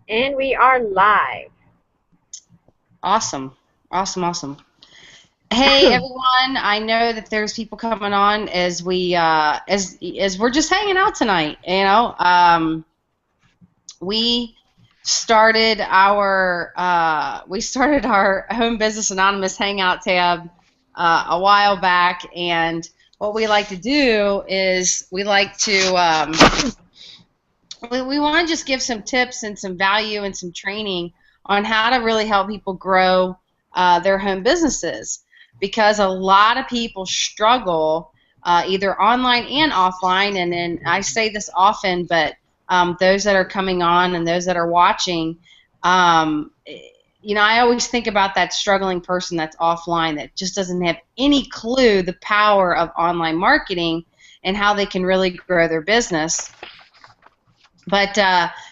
And we are live. Awesome. Awesome, awesome. Hey everyone, I know that there's people coming on as we as we're just hanging out tonight, we started our Home Business Anonymous Hangout tab a while back, and what we like to do is we want to just give some tips and some value and some training on how to really help people grow their home businesses, because a lot of people struggle either online and offline. And I say this often, but those that are coming on and those that are watching, um, I always think about that struggling person that's offline that just doesn't have any clue the power of online marketing and how they can really grow their business. But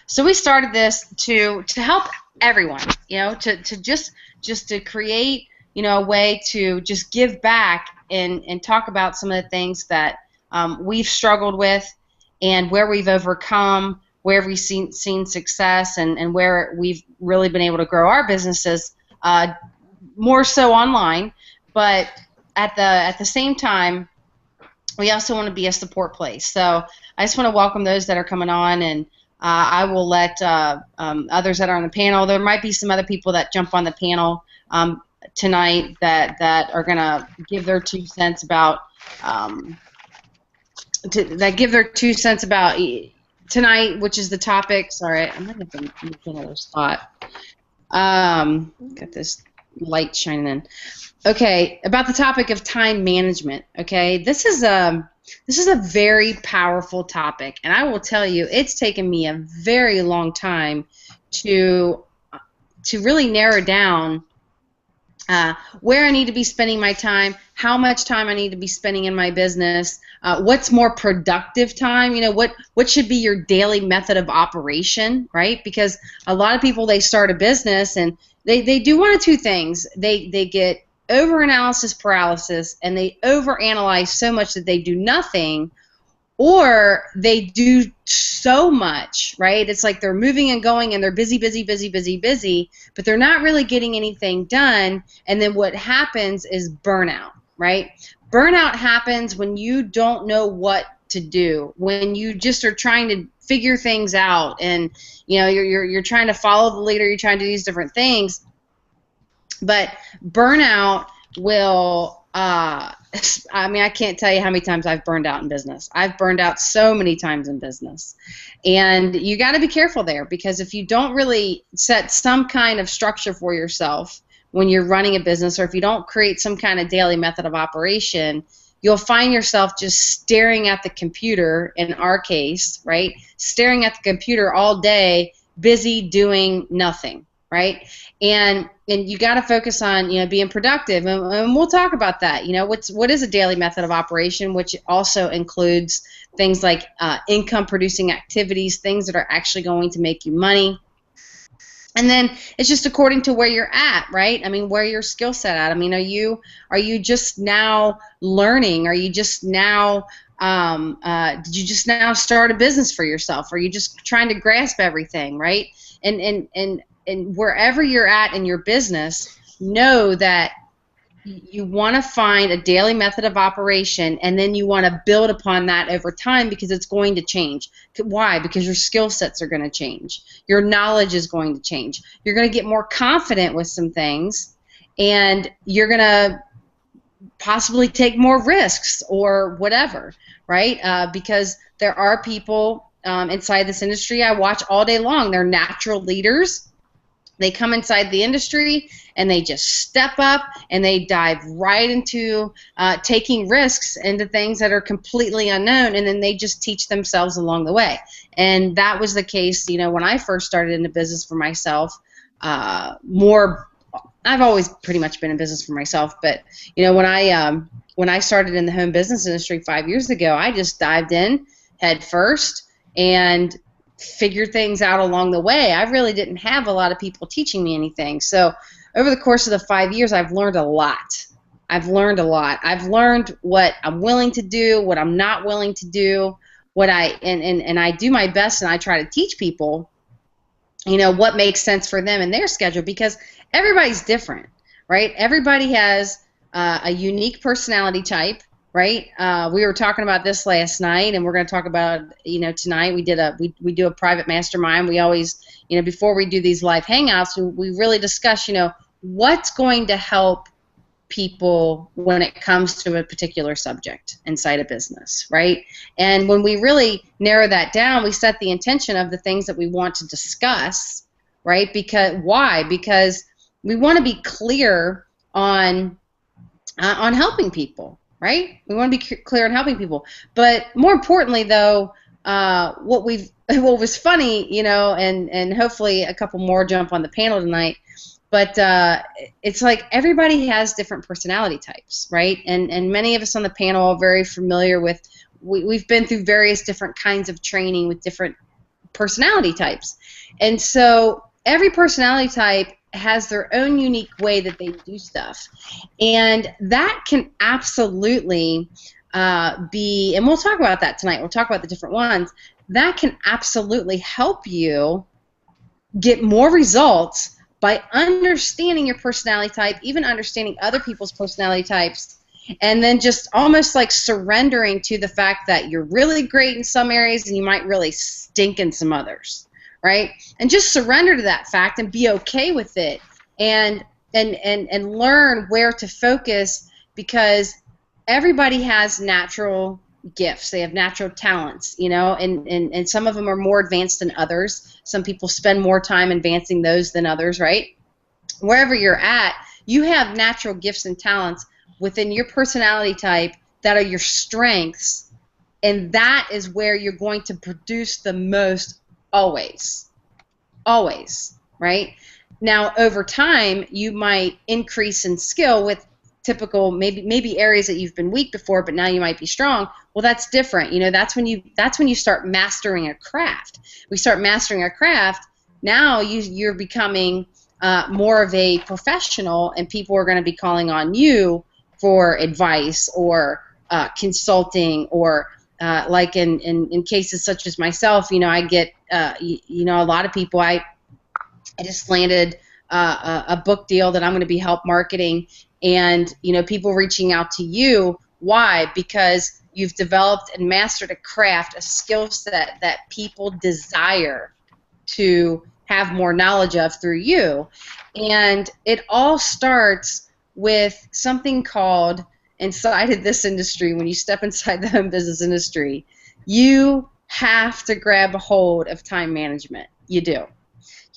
so we started this to help everyone, to just to create, a way to just give back and talk about some of the things that we've struggled with and where we've overcome, where we've seen success, and where we've really been able to grow our businesses more so online. But at the same time, we also want to be a support place. So I just want to welcome those that are coming on, and I will let others that are on the panel. There might be some other people that jump on the panel tonight that are going to give their 2 cents about tonight, which is the topic. Sorry, I'm going to move to another spot. Got this light shining in. Okay, about the topic of time management. Okay, this is a very powerful topic, and I will tell you, it's taken me a very long time to really narrow down where I need to be spending my time, how much time I need to be spending in my business, what's more productive time, what should be your daily method of operation, right? Because a lot of people, they start a business and they do one of two things. They get over-analysis paralysis, and they overanalyze so much that they do nothing, or they do so much, right? It's like they're moving and going and they're busy, busy, busy, busy, busy, but they're not really getting anything done. And then what happens is burnout, right? Burnout happens when you don't know what to do, when you just are trying to figure things out, and you're trying to follow the leader, you're trying to do these different things. But burnout will, I can't tell you how many times I've burned out in business. I've burned out so many times in business. And you got to be careful there, because if you don't really set some kind of structure for yourself when you're running a business, or if you don't create some kind of daily method of operation, you'll find yourself just staring at the computer, in our case, right? Staring at the computer all day, busy doing nothing, right? And you got to focus on being productive, and we'll talk about that. What is a daily method of operation, which also includes things like income producing activities, things that are actually going to make you money. And then it's just according to where you're at, right? I mean, where your skill set at. I mean, are you just now learning? Are you just now did you just now start a business for yourself? Are you just trying to grasp everything, right? And wherever you're at in your business, know that you want to find a daily method of operation, and then you want to build upon that over time, because it's going to change. Why? Because your skill sets are going to change. Your knowledge is going to change. You're going to get more confident with some things, and you're going to possibly take more risks or whatever, right? Because there are people inside this industry I watch all day long. They're natural leaders. They come inside the industry and they just step up and they dive right into taking risks into things that are completely unknown, and then they just teach themselves along the way. And that was the case, when I first started into business for myself. I've always pretty much been in business for myself, but when I started in the home business industry 5 years ago, I just dived in head first and figure things out along the way. I really didn't have a lot of people teaching me anything. So over the course of the 5 years, I've learned a lot. I've learned a lot. I've learned what I'm willing to do, what I'm not willing to do, and I do my best, and I try to teach people what makes sense for them in their schedule, because everybody's different, right? Everybody has a unique personality type, right? We were talking about this last night, and we're going to talk about tonight. We do a private mastermind. We always, before we do these live hangouts, we really discuss what's going to help people when it comes to a particular subject inside a business, right? And when we really narrow that down, we set the intention of the things that we want to discuss, right? Why? Because we want to be clear on helping people, right? We want to be clear on helping people. But more importantly, though, what was funny, and hopefully a couple more jump on the panel tonight. But it's like everybody has different personality types, right? And many of us on the panel are very familiar with, we've been through various different kinds of training with different personality types. And so every personality type has their own unique way that they do stuff. And that can absolutely be, and we'll talk about that tonight, we'll talk about the different ones, that can absolutely help you get more results by understanding your personality type, even understanding other people's personality types, and then just almost like surrendering to the fact that you're really great in some areas and you might really stink in some others, right? And just surrender to that fact and be okay with it, and learn where to focus, because everybody has natural gifts. They have natural talents, and some of them are more advanced than others. Some people spend more time advancing those than others, right? Wherever you're at, you have natural gifts and talents within your personality type that are your strengths, and that is where you're going to produce the most always, right? Now, over time, you might increase in skill with typical maybe areas that you've been weak before, but now you might be strong. Well, that's different. That's when you start mastering a craft. We start mastering our craft. Now you're becoming more of a professional, and people are going to be calling on you for advice or consulting, or like in cases such as myself, I get a lot of people. I just landed a book deal that I'm going to be help marketing. And, people reaching out to you. Why? Because you've developed and mastered a craft, a skill set that people desire to have more knowledge of through you. And it all starts with something called, inside of this industry, when you step inside the home business industry, you have to grab a hold of time management. You do.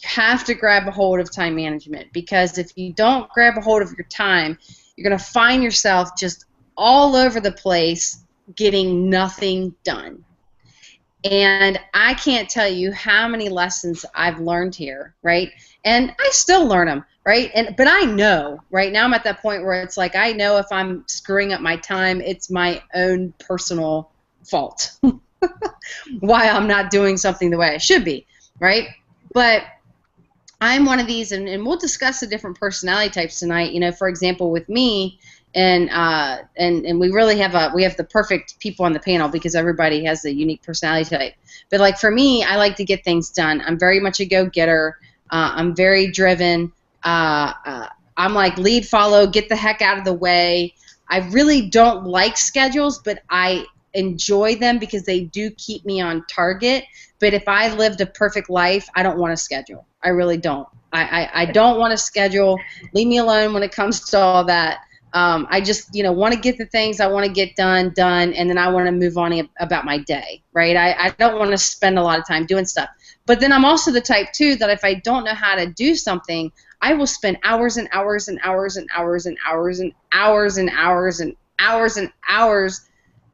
You have to grab a hold of time management, because if you don't grab a hold of your time, you're going to find yourself just all over the place getting nothing done. And I can't tell you how many lessons I've learned here, right? And I still learn them, right? But I know, right now I'm at that point where it's like, I know if I'm screwing up my time, it's my own personal fault why I'm not doing something the way I should be, right? But I'm one of these, and we'll discuss the different personality types tonight. For example, with me, and we really have the perfect people on the panel, because everybody has a unique personality type. But like for me, I like to get things done. I'm very much a go-getter. I'm very driven. I'm like lead, follow, get the heck out of the way. I really don't like schedules, but I enjoy them because they do keep me on target. But if I lived a perfect life, I don't want to schedule. I really don't. I don't want to schedule. Leave me alone when it comes to all that. I just, want to get the things I want to get done, and then I want to move on about my day, right? I don't want to spend a lot of time doing stuff. But then I'm also the type, too, that if I don't know how to do something, I will spend hours and hours and hours and hours and hours and hours and hours and hours and hours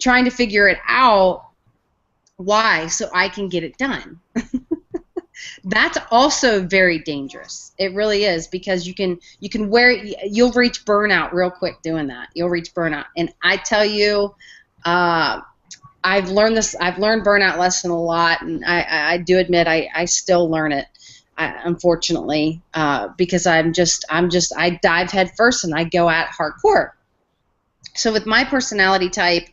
trying to figure it out. Why? So I can get it done. That's also very dangerous. It really is, because you'll reach burnout real quick doing that. You'll reach burnout, and I tell you, I've learned burnout lesson a lot, and I do admit I still learn it, unfortunately, because I dive head first and I go at hardcore. So with my personality type,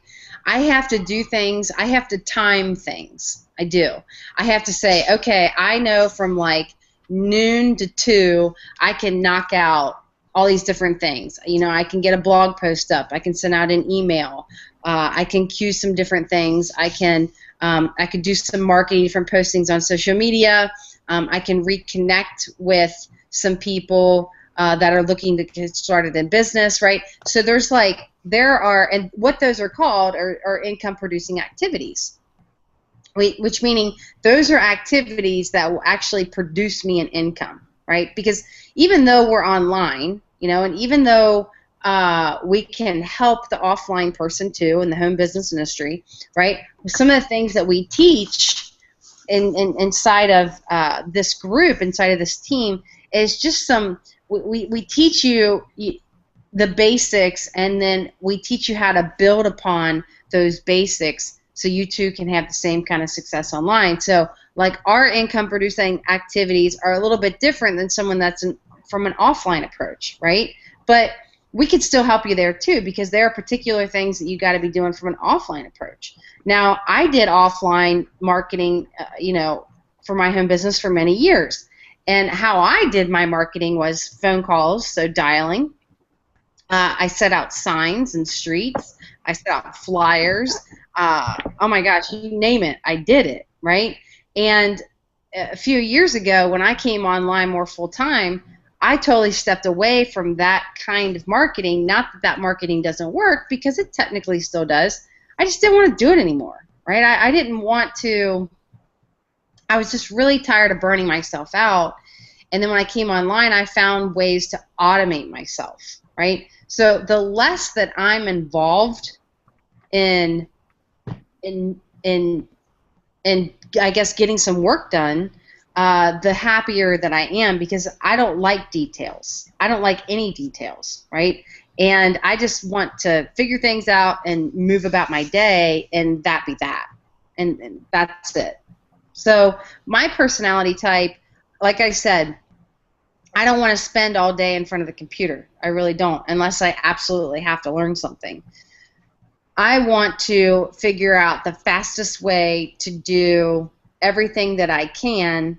I have to do things. I have to time things. I do. I have to say, okay, I know from like, noon to 2, I can knock out all these different things. You know, I can get a blog post up. I can send out an email. I can queue some different things. I could do some marketing, different postings on social media. I can reconnect with some people that are looking to get started in business, right? So and what those are called are income producing activities, which meaning those are activities that will actually produce me an income, right? Because even though we're online, you know, and even though we can help the offline person too in the home business industry, right? Some of the things that we teach inside of this group, inside of this team, is just we teach you the basics, and then we teach you how to build upon those basics so you too can have the same kind of success online. So like our income producing activities are a little bit different than someone that's from an offline approach, right? But we could still help you there too, because there are particular things that you got to be doing from an offline approach. Now, I did offline marketing, you know, for my home business for many years. And how I did my marketing was phone calls, so dialing. I set out signs in streets. I set out flyers. Oh my gosh, you name it, I did it, right? And a few years ago, when I came online more full time, I totally stepped away from that kind of marketing. Not that that marketing doesn't work, because it technically still does. I just didn't want to do it anymore, right? I didn't want to. I was just really tired of burning myself out. And then when I came online, I found ways to automate myself, right? So the less that I'm involved in I guess getting some work done, the happier that I am, because I don't like details. I don't like any details, right? And I just want to figure things out and move about my day, and that be that. And that's it. So my personality type, like I said, I don't want to spend all day in front of the computer. I really don't, unless I absolutely have to learn something. I want to figure out the fastest way to do everything that I can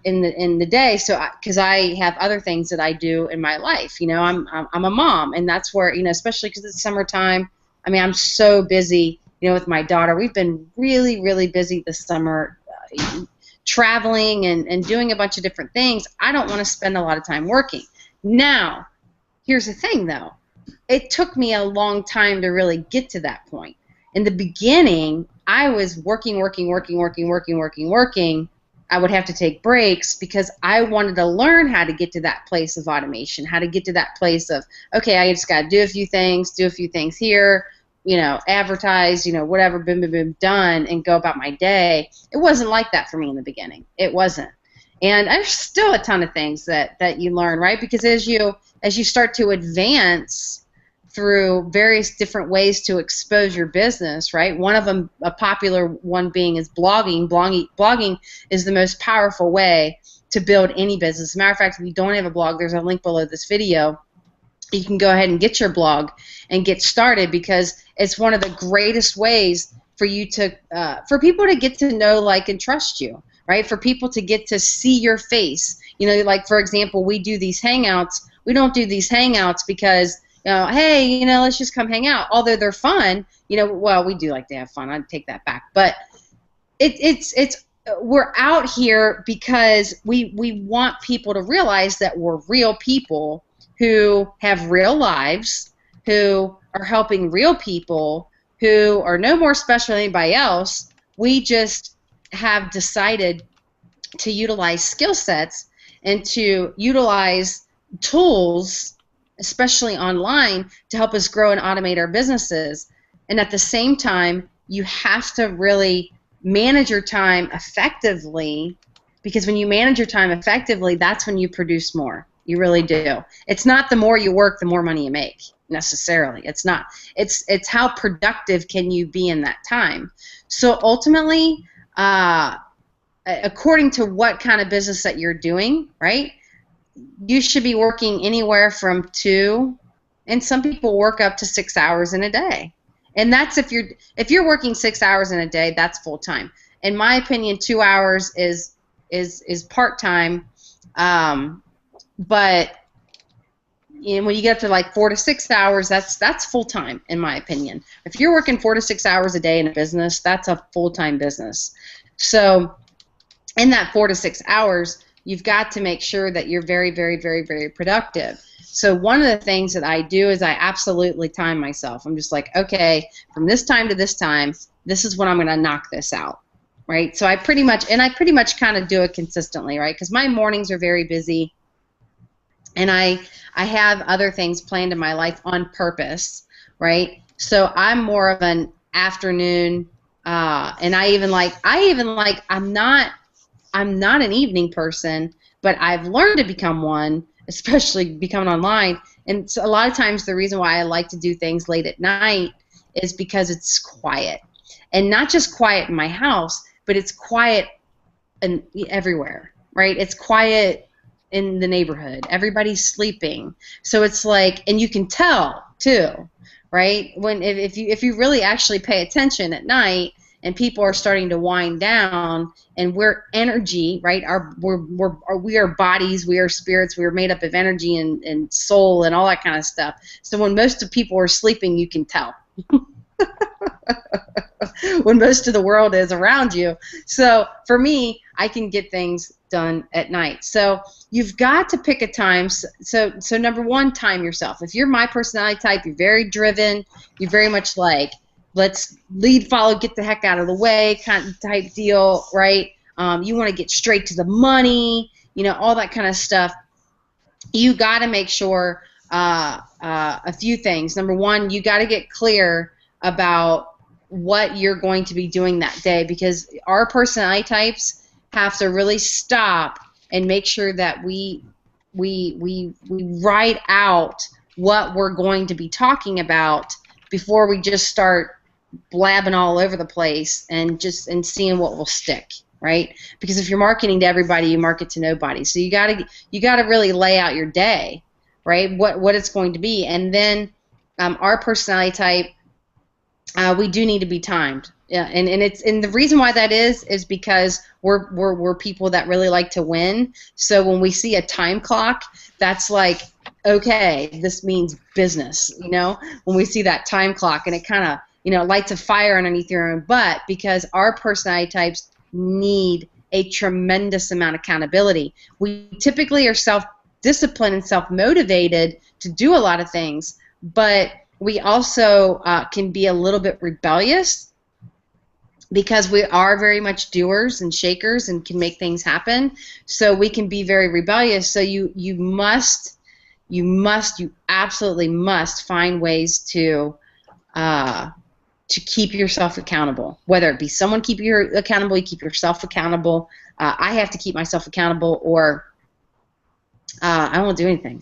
in the day. So because I have other things that I do in my life. You know, I'm a mom, and that's where, you know, especially because it's summertime. I mean, I'm so busy, you know, with my daughter. We've been really, really busy this summer, traveling and doing a bunch of different things. I don't want to spend a lot of time working. Now, here's the thing, though. It took me a long time to really get to that point. In the beginning, I was working. I would have to take breaks because I wanted to learn how to get to that place of automation, how to get to that place of, okay, I just got to do a few things here, you know, advertise, you know, whatever, boom, boom, boom, done, and go about my day. It wasn't like that for me in the beginning. It wasn't. And there's still a ton of things that you learn, right? Because as you start to advance through various different ways to expose your business, right? One of them, a popular one being, is blogging. Blogging is the most powerful way to build any business. As a matter of fact, if you don't have a blog, there's a link below this video. You can go ahead and get your blog and get started, because it's one of the greatest ways for you to, for people to get to know, like, and trust you, right? For people to get to see your face. You know, like, for example, we do these hangouts. We don't do these hangouts because, you know, hey, you know, let's just come hang out. Although they're fun, you know, well, we do like to have fun. I'd take that back. But we're out here because we want people to realize that we're real people who have real lives, who are helping real people, who are no more special than anybody else. We just have decided to utilize skill sets and to utilize tools, especially online, to help us grow and automate our businesses. And at the same time, you have to really manage your time effectively, because when you manage your time effectively, that's when you produce more. You really do. It's not the more you work, the more money you make, necessarily. It's not. It's how productive can you be in that time. So ultimately, according to what kind of business that you're doing, right, you should be working anywhere from 2, and some people work up to 6 hours in a day. And that's if you're working 6 hours in a day, that's full time. In my opinion, 2 hours is is part-time, but when you get up to like 4 to 6 hours, that's full-time in my opinion. If you're working 4 to 6 hours a day in a business, that's a full-time business. So in that 4 to 6 hours, you've got to make sure that you're very, very, very, very productive. So one of the things that I do is I absolutely time myself. I'm just like, okay, from this time to this time, this is when I'm going to knock this out, right? So I pretty much kind of do it consistently, right? Because my mornings are very busy, and I have other things planned in my life on purpose, right? So I'm more of an afternoon, and I'm not an evening person, but I've learned to become one, especially becoming online. And so a lot of times the reason why I like to do things late at night is because it's quiet. And not just quiet in my house, but it's quiet everywhere, right? It's quiet in the neighborhood. Everybody's sleeping. So it's like, and you can tell too, right? If you really actually pay attention at night, and people are starting to wind down, and we're energy, right? We are bodies, we are spirits, we are made up of energy and soul and all that kind of stuff. So when most of people are sleeping, you can tell. When most of the world is around you. So for me, I can get things done at night. So you've got to pick a time. So number one, time yourself. If you're my personality type, you're very driven, you're very much like, let's lead, follow, get the heck out of the way kind of type deal, right? You want to get straight to the money, all that kind of stuff. You got to make sure a few things. Number one, you got to get clear about what you're going to be doing that day, because our personality types have to really stop and make sure that we write out what we're going to be talking about before we just start blabbing all over the place and seeing what will stick, right? Because if you're marketing to everybody, you market to nobody. So you gotta really lay out your day, right? What it's going to be, and then our personality type, we do need to be timed. Yeah, and the reason why that is because we're people that really like to win. So when we see a time clock, that's like, okay, this means business. When we see that time clock, and it kind of lights a fire underneath your own butt, because our personality types need a tremendous amount of accountability. We typically are self-disciplined and self-motivated to do a lot of things, but we also can be a little bit rebellious, because we are very much doers and shakers and can make things happen. So we can be very rebellious. So you absolutely must find ways to keep yourself accountable. Whether it be someone keeping you accountable, you keep yourself accountable. I have to keep myself accountable, or I won't do anything.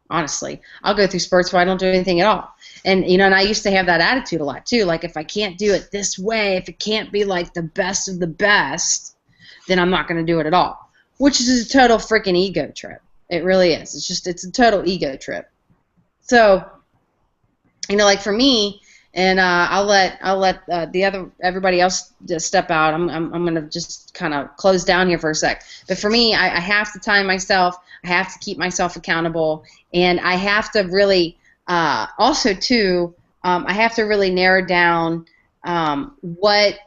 Honestly, I'll go through spurts where I don't do anything at all. And and I used to have that attitude a lot too. Like, if I can't do it this way, if it can't be like the best of the best, then I'm not going to do it at all. Which is a total freaking ego trip. It really is. It's a total ego trip. So, like for me, and I'll let everybody else just step out. I'm going to just kind of close down here for a sec. But for me, I have to time myself. I have to keep myself accountable, and I have to really also too. I have to really narrow down what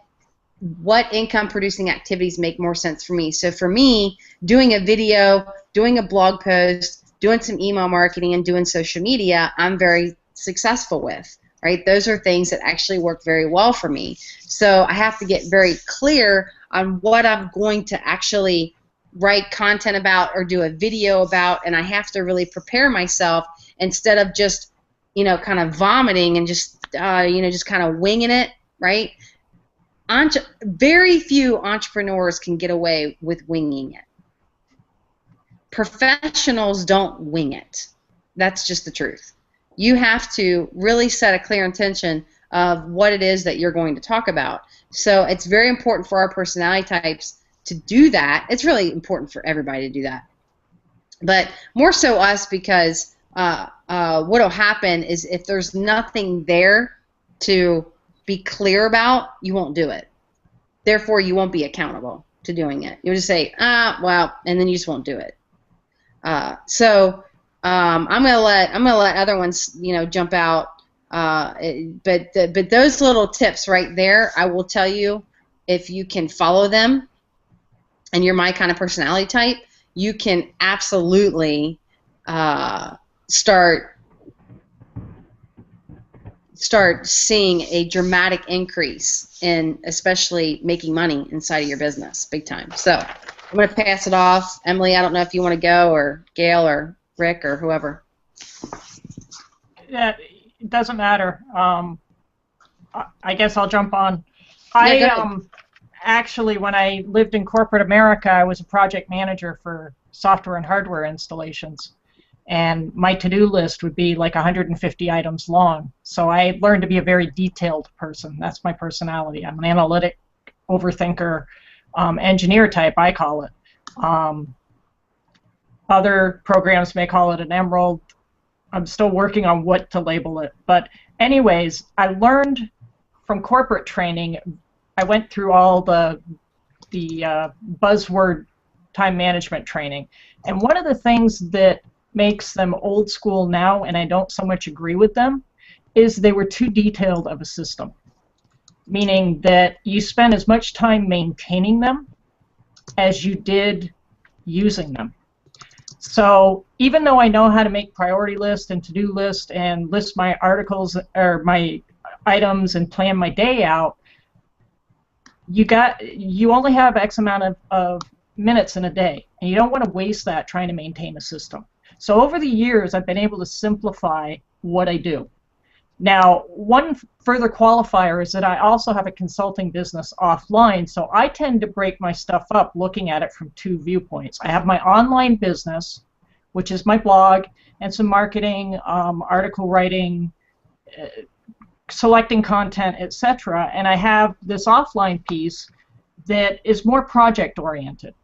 income producing activities make more sense for me. So for me, doing a video, doing a blog post, doing some email marketing, and doing social media, I'm very successful with. Right? Those are things that actually work very well for me. So I have to get very clear on what I'm going to actually write content about or do a video about, and I have to really prepare myself instead of just, kind of vomiting and just kind of winging it, right? Very few entrepreneurs can get away with winging it. Professionals don't wing it. That's just the truth. You have to really set a clear intention of what it is that you're going to talk about. So it's very important for our personality types to do that. It's really important for everybody to do that. But more so us, because what will happen is if there's nothing there to be clear about, you won't do it. Therefore, you won't be accountable. to doing it. You'll just say, well, and then you just won't do it. I'm gonna let other ones, jump out. But those little tips right there, I will tell you, if you can follow them, and you're my kind of personality type, you can absolutely start seeing a dramatic increase in especially making money inside of your business, big time. So I'm going to pass it off. Emily, I don't know if you want to go, or Gail, or Rick, or whoever. Yeah, it doesn't matter. I guess I'll jump on. Actually, when I lived in corporate America, I was a project manager for software and hardware installations. And my to-do list would be like 150 items long. So I learned to be a very detailed person. That's my personality. I'm an analytic, overthinker, engineer type, I call it. Other programs may call it an emerald. I'm still working on what to label it. But anyways, I learned from corporate training. I went through all the buzzword time management training. And one of the things that makes them old school now, and I don't so much agree with them, is they were too detailed of a system. Meaning that you spend as much time maintaining them as you did using them. So even though I know how to make priority list and to-do list and list my articles or my items and plan my day out, you only have X amount of minutes in a day, and you don't want to waste that trying to maintain a system. So over the years, I've been able to simplify what I do. Now, one further qualifier is that I also have a consulting business offline, so I tend to break my stuff up looking at it from two viewpoints. I have my online business, which is my blog, and some marketing, article writing, selecting content, etc. And I have this offline piece that is more project-oriented.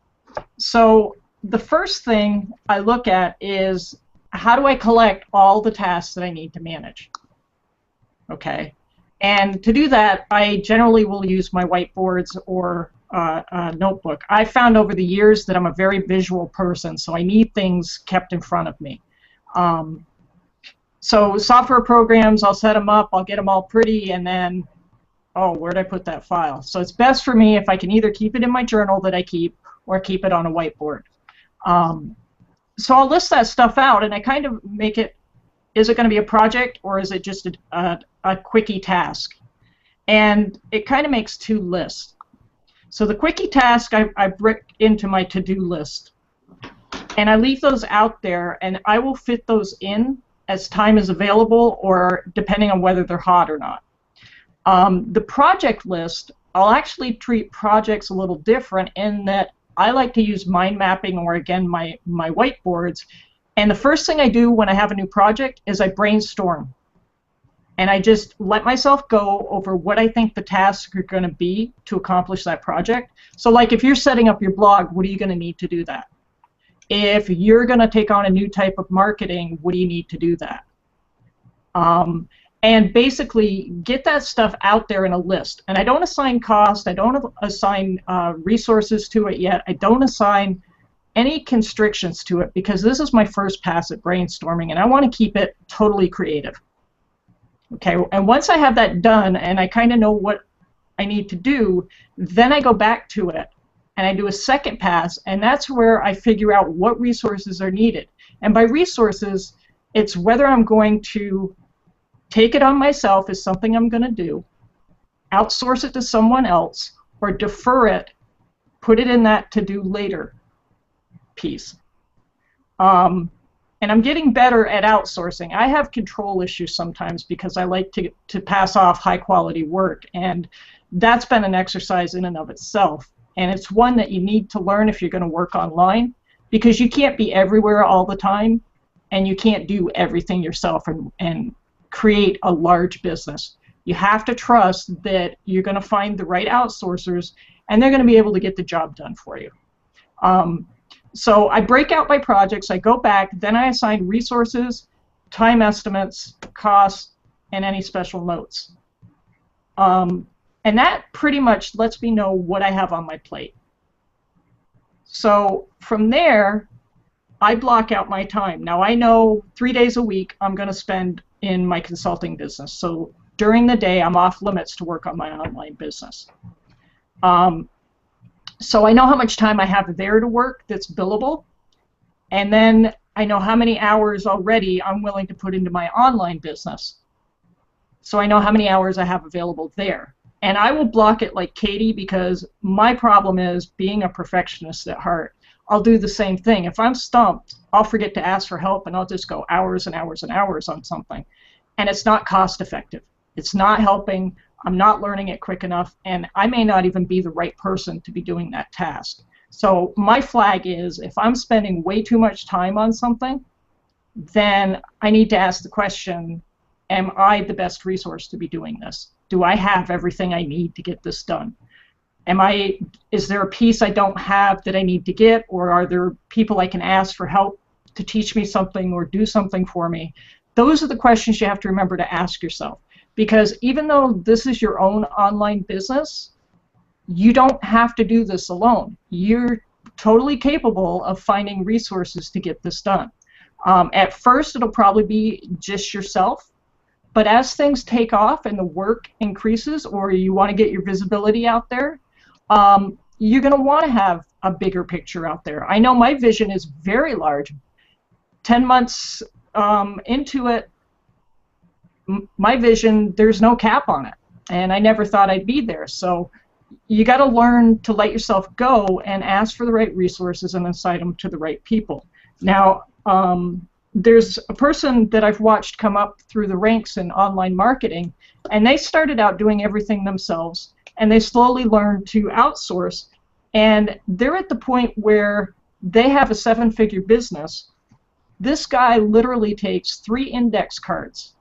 So the first thing I look at is, how do I collect all the tasks that I need to manage? Okay, and to do that, I generally will use my whiteboards or a notebook. I've found over the years that I'm a very visual person, so I need things kept in front of me. So software programs, I'll set them up, I'll get them all pretty, and then, oh, where'd I put that file? So it's best for me if I can either keep it in my journal that I keep or keep it on a whiteboard. So I'll list that stuff out, and I kind of make it, is it going to be a project or is it just a quickie task? And it kind of makes two lists. So the quickie task I break into my to-do list, and I leave those out there, and I will fit those in as time is available or depending on whether they're hot or not. The project list, I'll actually treat projects a little different in that I like to use mind mapping or, again, my whiteboards. And the first thing I do when I have a new project is I brainstorm. And I just let myself go over what I think the tasks are going to be to accomplish that project. So like if you're setting up your blog, what are you going to need to do that? If you're going to take on a new type of marketing, what do you need to do that? And basically get that stuff out there in a list. And I don't assign cost, I don't assign resources to it yet, I don't assign any constrictions to it because this is my first pass at brainstorming and I want to keep it totally creative. Okay, and once I have that done and I kind of know what I need to do, then I go back to it and I do a second pass, and that's where I figure out what resources are needed. And by resources, it's whether I'm going to take it on myself as something I'm going to do, outsource it to someone else, or defer it, put it in that to-do later piece. And I'm getting better at outsourcing. I have control issues sometimes because I like to pass off high-quality work, and that's been an exercise in and of itself. And it's one that you need to learn if you're going to work online, because you can't be everywhere all the time, and you can't do everything yourself and create a large business. You have to trust that you're going to find the right outsourcers and they're going to be able to get the job done for you. So I break out my projects, I go back, then I assign resources, time estimates, costs, and any special notes. And that pretty much lets me know what I have on my plate. So from there, I block out my time. Now I know 3 days a week I'm going to spend in my consulting business. So during the day, I'm off limits to work on my online business. So I know how much time I have there to work that's billable, and then I know how many hours already I'm willing to put into my online business. So I know how many hours I have available there. And I will block it like Katie, because my problem is being a perfectionist at heart. I'll do the same thing. If I'm stumped, I'll forget to ask for help, and I'll just go hours and hours and hours on something. And it's not cost effective. It's not helping. I'm not learning it quick enough, and I may not even be the right person to be doing that task. So my flag is, if I'm spending way too much time on something, then I need to ask the question, am I the best resource to be doing this? Do I have everything I need to get this done? Is there a piece I don't have that I need to get, or are there people I can ask for help to teach me something or do something for me? Those are the questions you have to remember to ask yourself, because even though this is your own online business, you don't have to do this alone. You're totally capable of finding resources to get this done. At first, it'll probably be just yourself, but as things take off and the work increases, or you want to get your visibility out there, you're going to want to have a bigger picture out there. I know my vision is very large. 10 months into it, my vision, there's no cap on it, and I never thought I'd be there. So you got to learn to let yourself go and ask for the right resources and assign them to the right people. Now, there's a person that I've watched come up through the ranks in online marketing, and they started out doing everything themselves, and they slowly learned to outsource, and they're at the point where they have a 7-figure business. This guy literally takes 3 index cards,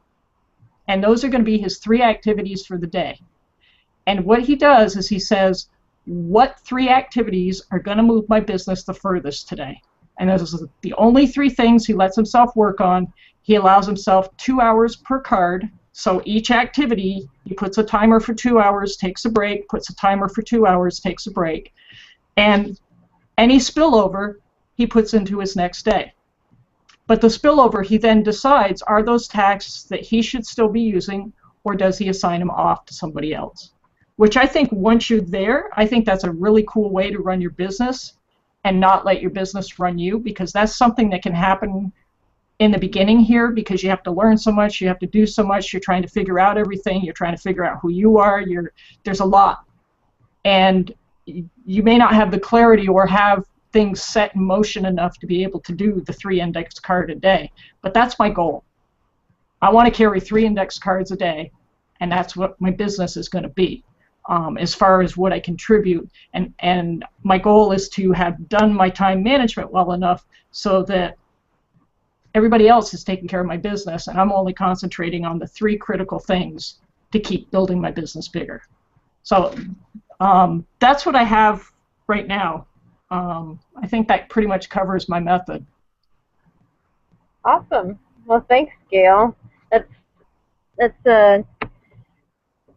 and those are going to be his 3 activities for the day. And what he does is he says, what 3 activities are going to move my business the furthest today? And those are the only 3 things he lets himself work on. He allows himself 2 hours per card. So each activity, he puts a timer for 2 hours, takes a break, puts a timer for 2 hours, takes a break. And any spillover, he puts into his next day. But the spillover, he then decides, are those tasks that he should still be using, or does he assign them off to somebody else? Which I think once you're there, I think that's a really cool way to run your business and not let your business run you, because that's something that can happen in the beginning here, because you have to learn so much, you have to do so much, you're trying to figure out everything, you're trying to figure out who you are, there's a lot. And you may not have the clarity or have things set in motion enough to be able to do the 3 index card a day. But that's my goal. I want to carry 3 index cards a day, and that's what my business is going to be. As far as what I contribute, and my goal is to have done my time management well enough so that everybody else is taking care of my business, and I'm only concentrating on the 3 critical things to keep building my business bigger. So that's what I have right now. I think that pretty much covers my method. Awesome. Well, thanks, Gail.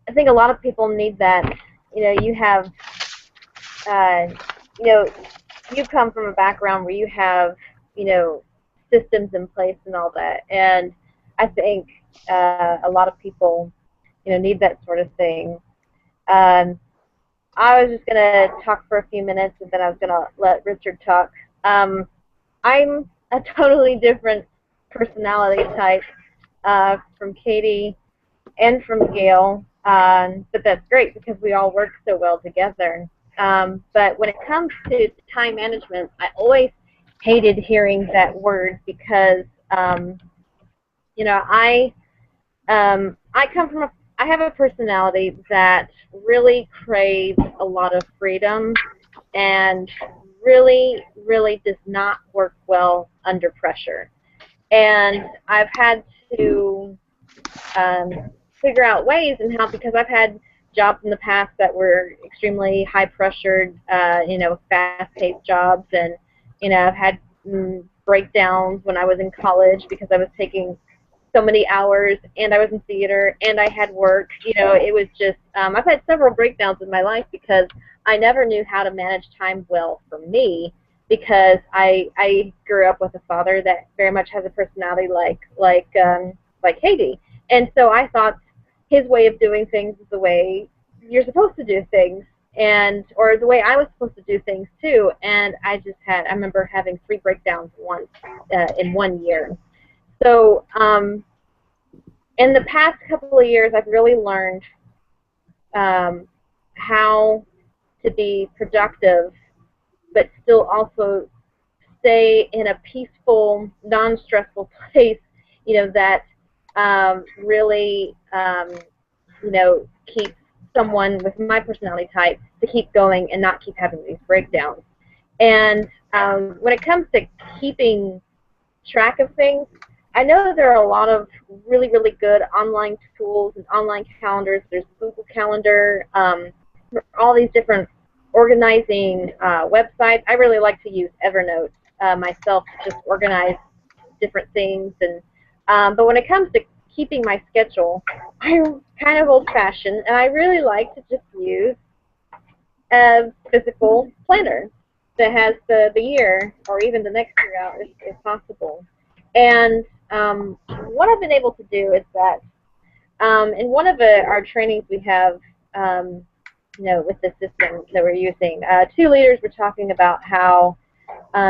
I think a lot of people need that. You know, you have, you come from a background where you have, systems in place and all that, and I think a lot of people, need that sort of thing. I was just going to talk for a few minutes, and then I was going to let Richard talk. I'm a totally different personality type from Katie and from Gail, but that's great because we all work so well together. But when it comes to time management, I always hated hearing that word because, I have a personality that really craves a lot of freedom and really, really does not work well under pressure. And I've had to figure out ways and how, because I've had jobs in the past that were extremely high-pressured, fast-paced jobs, and, I've had breakdowns when I was in college because I was taking so many hours, and I was in theater, and I had work. It was just, I've had several breakdowns in my life because I never knew how to manage time well for me, because I grew up with a father that very much has a personality like Haiti, and so I thought his way of doing things is the way you're supposed to do things, and or the way I was supposed to do things too. And I remember having 3 breakdowns once in 1 year. So in the past couple of years, I've really learned how to be productive, but still also stay in a peaceful, non-stressful place, that really, keeps someone with my personality type to keep going and not keep having these breakdowns. And when it comes to keeping track of things, I know that there are a lot of really, really good online tools and online calendars. There's Google Calendar, all these different organizing websites. I really like to use Evernote myself to just organize different things. And but when it comes to keeping my schedule, I'm kind of old-fashioned, and I really like to just use a physical planner that has the year or even the next year out if possible. And what I've been able to do is that in one of our trainings we have, with the system that we're using, 2 leaders were talking about how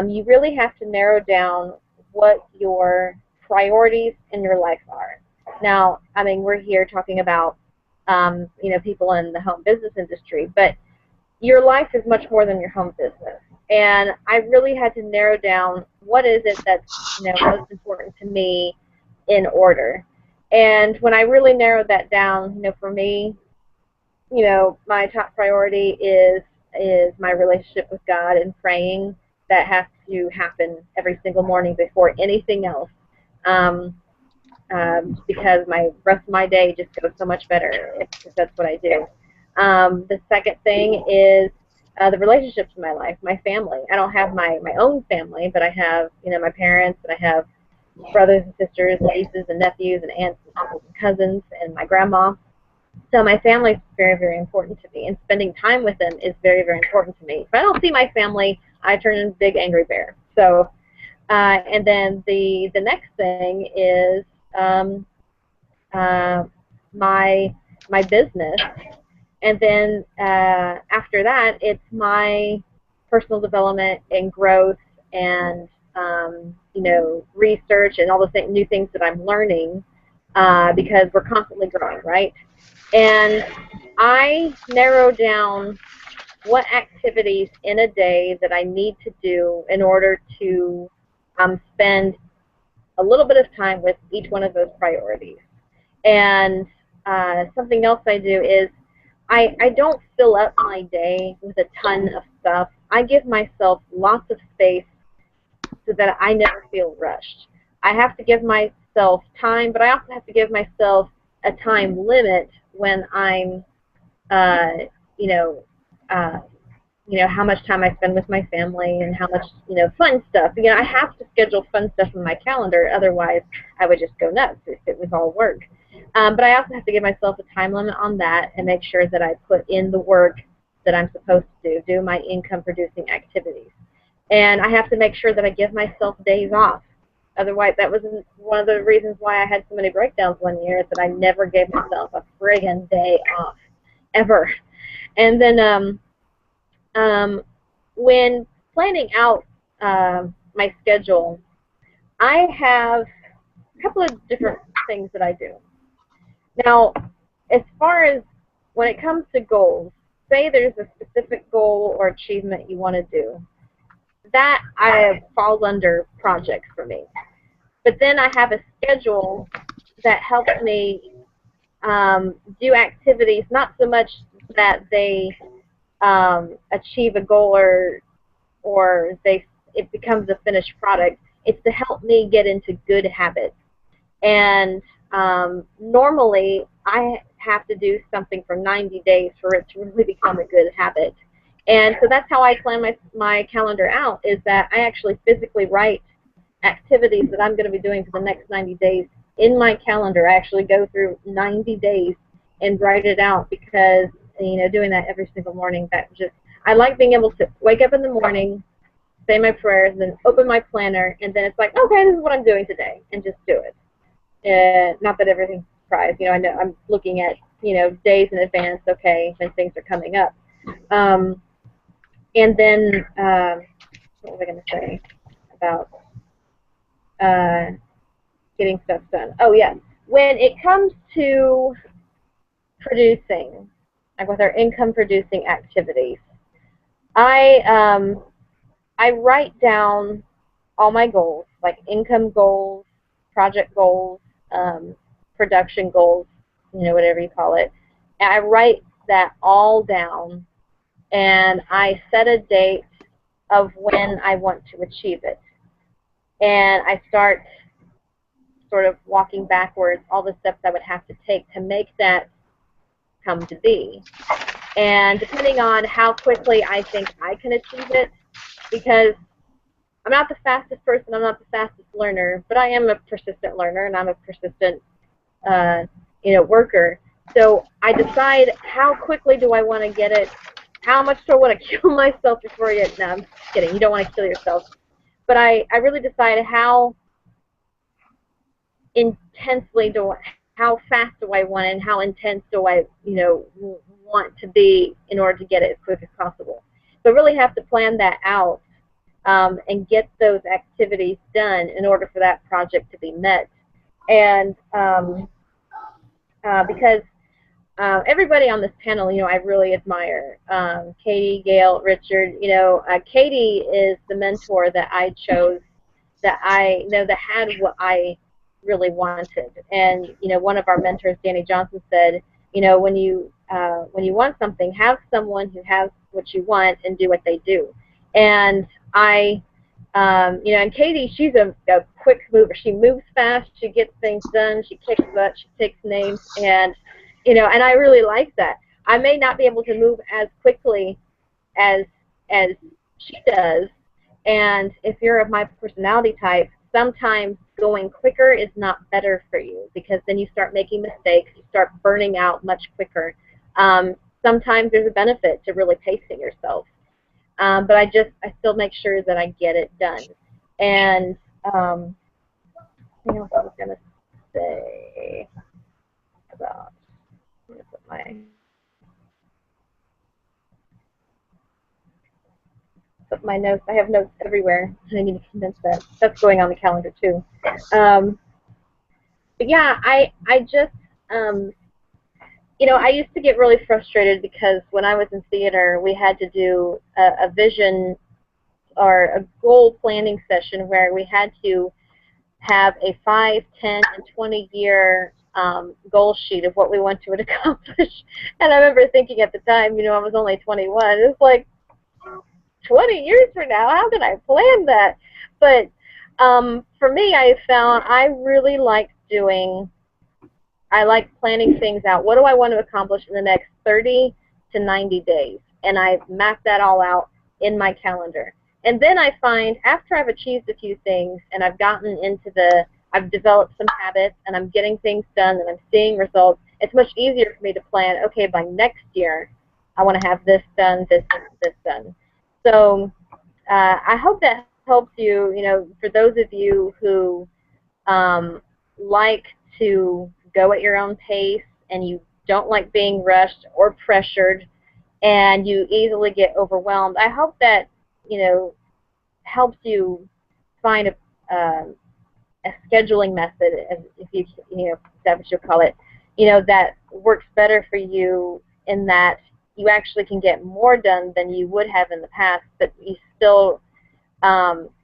you really have to narrow down what your priorities in your life are. Now, I mean, we're here talking about, people in the home business industry, but your life is much more than your home business. And I really had to narrow down what is it that's, most important to me in order. And when I really narrowed that down, for me, my top priority is my relationship with God and praying. That has to happen every single morning before anything else. Because my rest of my day just goes so much better if that's what I do. The second thing is the relationships in my life, my family. I don't have my own family, but I have, my parents, and I have brothers and sisters, nieces and nephews, and aunts and uncles and cousins, and my grandma. So my family is very, very important to me, and spending time with them is very, very important to me. If I don't see my family, I turn into a big angry bear. So, and then the next thing is my business, and then after that, it's my personal development and growth, and research and all the new things that I'm learning, because we're constantly growing, right? And I narrow down what activities in a day that I need to do in order to spend a little bit of time with each one of those priorities. And something else I do is I don't fill up my day with a ton of stuff. I give myself lots of space so that I never feel rushed. I have to give myself time, but I also have to give myself a time limit when I'm, how much time I spend with my family and how much, fun stuff. I have to schedule fun stuff in my calendar, otherwise I would just go nuts if it was all work. But I also have to give myself a time limit on that and make sure that I put in the work that I'm supposed to do my income-producing activities. And I have to make sure that I give myself days off. Otherwise, that was one of the reasons why I had so many breakdowns 1 year, is that I never gave myself a friggin' day off, ever. And then when planning out my schedule, I have a couple of different things that I do. Now, as far as when it comes to goals, say there's a specific goal or achievement you want to do, that falls under projects for me. But then I have a schedule that helps me do activities, not so much that they achieve a goal or it becomes a finished product. It's to help me get into good habits. And normally I have to do something for 90 days for it to really become a good habit. And so that's how I plan my calendar out, is that I actually physically write activities that I'm going to be doing for the next 90 days in my calendar. I actually go through 90 days and write it out, because doing that every single morning, I like being able to wake up in the morning, say my prayers, and then open my planner, and then it's like, okay, this is what I'm doing today, and just do it. Not that everything's a surprise. I know I'm looking at, days in advance, okay, when things are coming up. And then, what was I going to say about getting stuff done? Oh, yeah. When it comes to producing, like with our income-producing activities, I write down all my goals, like income goals, project goals, production goals, whatever you call it. And I write that all down, and I set a date of when I want to achieve it. And I start sort of walking backwards, all the steps I would have to take to make that come to be. And depending on how quickly I think I can achieve it, because I'm not the fastest person, I'm not the fastest learner, but I am a persistent learner, and I'm a persistent, worker. So I decide how quickly do I want to get it, how much do I want to kill myself before I get, no, I'm just kidding, you don't want to kill yourself. But I really decide how intensely how fast do I want it, and how intense do I, want to be in order to get it as quick as possible. So I really have to plan that out and get those activities done in order for that project to be met. And because everybody on this panel, I really admire. Katie, Gail, Richard, Katie is the mentor that I chose, that I that had what I really wanted. And one of our mentors, Danny Johnson, said, when you want something, have someone who has what you want and do what they do. And and Katie, she's a quick mover. She moves fast. She gets things done. She kicks butt. She takes names. And and I really like that. I may not be able to move as quickly as she does. And if you're of my personality type, sometimes going quicker is not better for you, because then you start making mistakes, you start burning out much quicker. Sometimes there's a benefit to really pacing yourself. But I still make sure that I get it done. And what else I was going to say about, I'm going to put my notes. I have notes everywhere, and I need to condense that. That's going on the calendar too. But yeah, I just, I used to get really frustrated because when I was in theater, we had to do a vision or a goal planning session where we had to have a 5, 10, and 20-year goal sheet of what we want to accomplish. And I remember thinking at the time, I was only 21. It's like, 20 years from now, how can I plan that? But for me, I found I really like planning things out. What do I want to accomplish in the next 30 to 90 days? And I map that all out in my calendar. And then I find after I've achieved a few things and I've gotten into I've developed some habits and I'm getting things done and I'm seeing results, it's much easier for me to plan, okay, by next year, I want to have this done, this done. So I hope that helps you, for those of you who like to go at your own pace and you don't like being rushed or pressured and you easily get overwhelmed. I hope that, helps you find a scheduling method, if that's what you call it, that works better for you, in that you actually can get more done than you would have in the past, but you still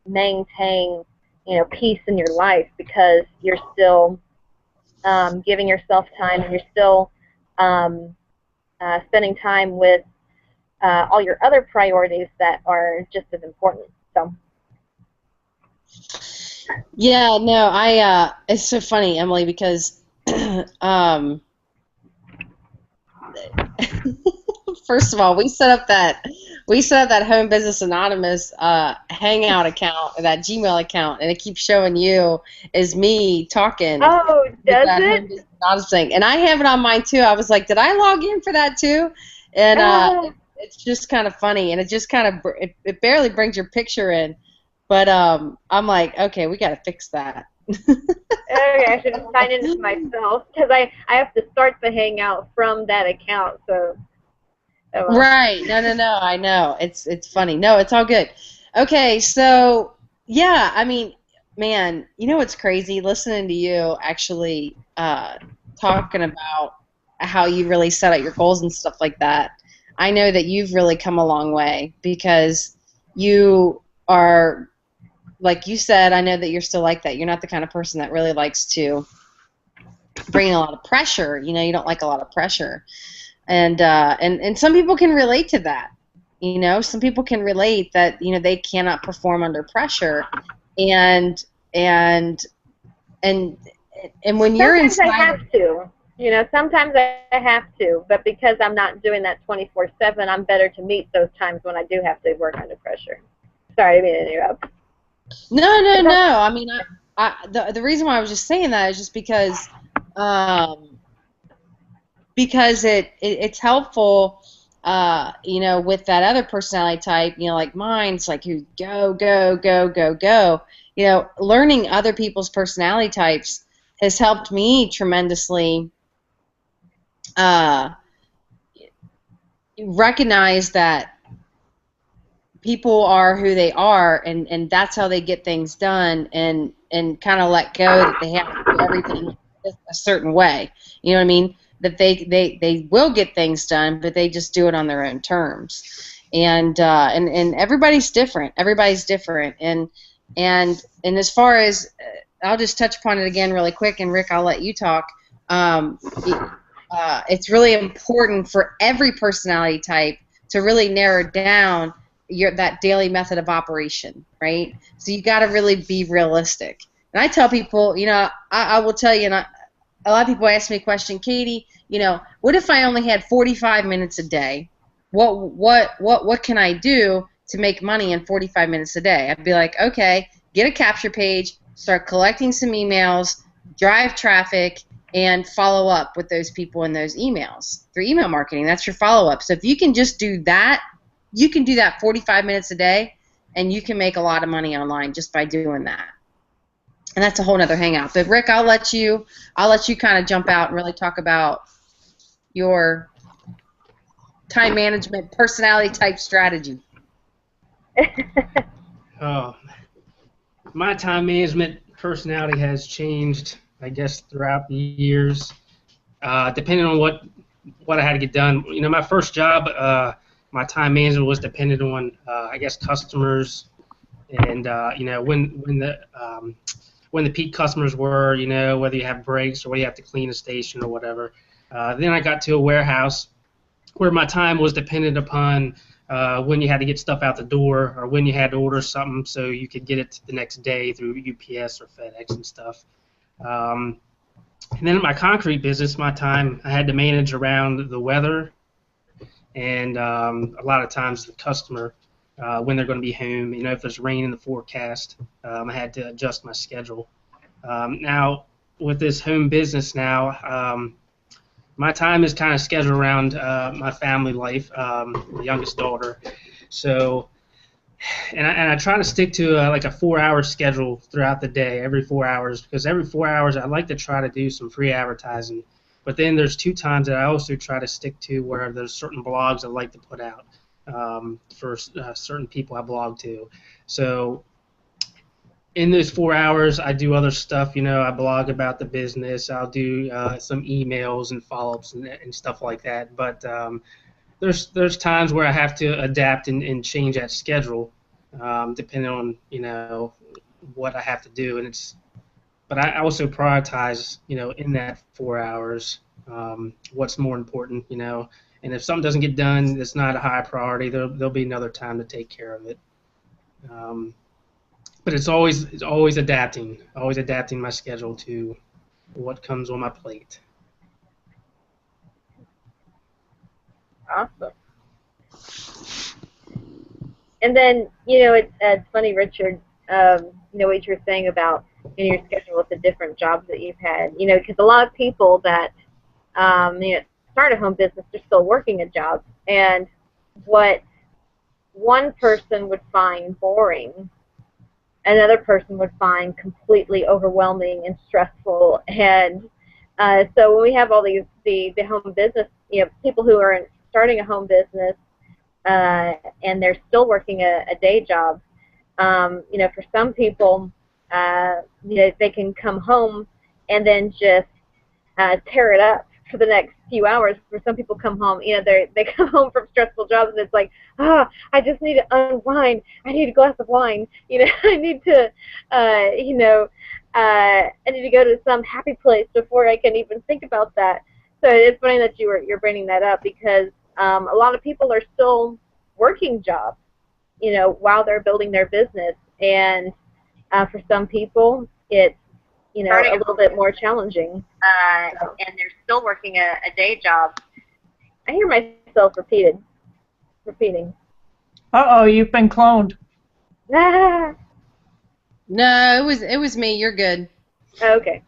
maintain, peace in your life, because you're still giving yourself time, and you're still spending time with all your other priorities that are just as important. So. Yeah, no, it's so funny, Emily, because first of all, we set up that Home Business Anonymous Hangout account, that Gmail account, and it keeps showing you as me talking. Oh, does it? Home Business Anonymous thing. And I have it on mine too. I was like, did I log in for that too? And it's just kind of funny, and it just kind of it barely brings your picture in. But I'm like, okay, we got to fix that. Okay, I should sign in myself because I have to start the Hangout from that account. So. Oh, well. Right. No. I know. It's funny. No, it's all good. Okay, so yeah, I mean, man, you know what's crazy? Listening to you actually talking about how you really set out your goals and stuff like that. I know that you've really come a long way because you are, like you said, I know that you're still like that. You're not the kind of person that really likes to bring a lot of pressure. You know, you don't like a lot of pressure. And some people can relate to that. You know, some people can relate that, you know, they cannot perform under pressure, and when you're Sometimes inside, I have to. You know, sometimes I have to, but because I'm not doing that 24/7, I'm better to meet those times when I do have to work under pressure. Sorry, I didn't mean to interrupt. No. I mean, the reason why I was just saying that is just because it's helpful, you know, with that other personality type, you know, like mine, it's like you go. You know, learning other people's personality types has helped me tremendously recognize that people are who they are, and that's how they get things done, and kind of let go that they have to do everything a certain way. You know what I mean? That they will get things done, but they just do it on their own terms. And everybody's different. Everybody's different. And as far as I'll just touch upon it again really quick, and Rick, I'll let you talk. It's really important for every personality type to really narrow down that daily method of operation, right? So you got to really be realistic. And I tell people, you know, I will tell you, and a lot of people ask me a question, Katie, you know, what if I only had 45 minutes a day? What can I do to make money in 45 minutes a day? I'd be like, okay, get a capture page, start collecting some emails, drive traffic, and follow up with those people in those emails through email marketing. That's your follow-up. So if you can just do that, you can do that 45 minutes a day, and you can make a lot of money online just by doing that. And that's a whole other hangout. But Rick, I'll let you kind of jump out and really talk about your time management personality type strategy. Oh, my time management personality has changed, I guess, throughout the years, depending on what I had to get done. You know, my first job, my time management was dependent on, I guess, customers, and you know, when the peak customers were, you know, whether you have breaks or whether you have to clean a station or whatever. Then I got to a warehouse where my time was dependent upon when you had to get stuff out the door or when you had to order something so you could get it the next day through UPS or FedEx and stuff. And then in my concrete business, my time I had to manage around the weather and a lot of times the customer when they're going to be home. You know, if there's rain in the forecast, I had to adjust my schedule. Now, with this home business now, my time is kind of scheduled around my family life, my youngest daughter. So, and I try to stick to like a 4-hour schedule throughout the day, every 4 hours, because every 4 hours I like to try to do some free advertising. But then there's 2 times that I also try to stick to where there's certain blogs I like to put out for certain people I blog to. So in those 4 hours, I do other stuff. You know, I blog about the business. I'll do some emails and follow-ups and stuff like that. But there's times where I have to adapt and change that schedule depending on, you know, what I have to do. But I also prioritize, you know, in that 4 hours what's more important, you know. And if something doesn't get done, it's not a high priority. There'll be another time to take care of it. But it's always adapting my schedule to what comes on my plate. Awesome. And then, you know, it's funny, Richard, you know, what you were saying about in your schedule with the different jobs that you've had, you know, because a lot of people that, you know, start a home business, they're still working a job. And what one person would find boring, another person would find completely overwhelming and stressful. And so when we have all these the home business, people who are starting a home business and they're still working a day job, for some people, they can come home and then just tear it up for the next few hours. For some people come home, they come home from stressful jobs and it's like, I just need to unwind. I need a glass of wine. I need to, I need to go to some happy place before I can even think about that. So it's funny that you're bringing that up, because a lot of people are still working jobs, while they're building their business, and for some people it's a little bit more challenging, and they're still working a day job. I hear myself repeating. Uh-oh, you've been cloned. Ah. No, it was me. You're good. Okay.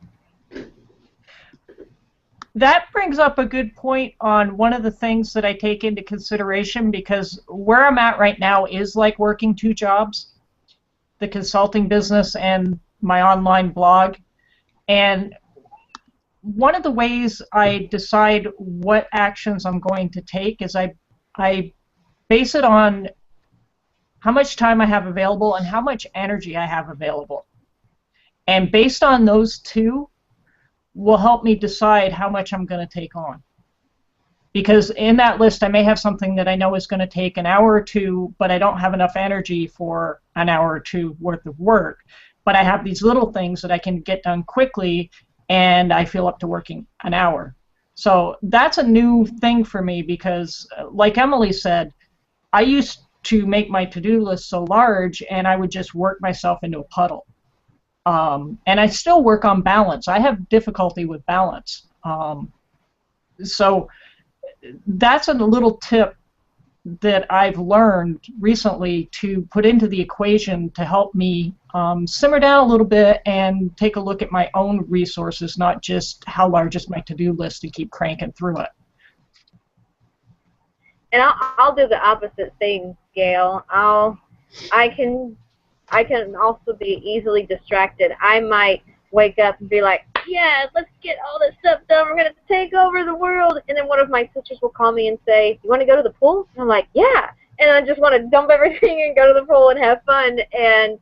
That brings up a good point on one of the things that I take into consideration, because where I'm at right now is like working two jobs, the consulting business and my online blog. And one of the ways I decide what actions I'm going to take is I base it on how much time I have available and how much energy I have available. And based on those two will help me decide how much I'm going to take on. Because in that list I may have something that I know is going to take an hour or two, but I don't have enough energy for an hour or two worth of work. But I have these little things that I can get done quickly, and I feel up to working an hour. So that's a new thing for me, because like Emily said, I used to make my to-do list so large and I would just work myself into a puddle. And I still work on balance. I have difficulty with balance. So that's a little tip that I've learned recently to put into the equation to help me simmer down a little bit and take a look at my own resources, not just how large is my to-do list, and keep cranking through it. And I'll do the opposite thing, Gail. I can also be easily distracted. I might wake up and be like, yeah, let's get all this stuff done. We're going to take over the world. And then one of my sisters will call me and say, you want to go to the pool? And I'm like, yeah. And I just want to dump everything and go to the pool and have fun and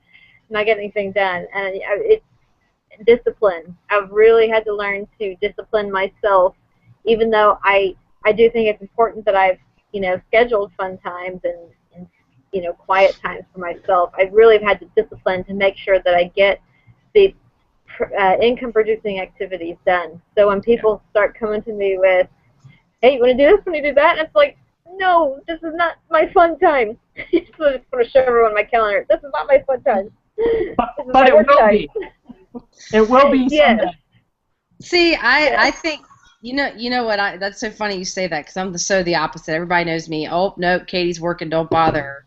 not get anything done. And it's discipline. I've really had to learn to discipline myself, even though I do think it's important that I've, scheduled fun times and quiet times for myself. I really have had to discipline to make sure that I get the income-producing activities done. So when people start coming to me with, hey, you want to do this? Want to do that? And it's like, no, this is not my fun time. So I just want to show everyone my calendar. This is not my fun time. But it will be. It will be someday. See, I think, you know what? That's so funny you say that, because I'm so the opposite. Everybody knows me. Oh, no, Katie's working. Don't bother her.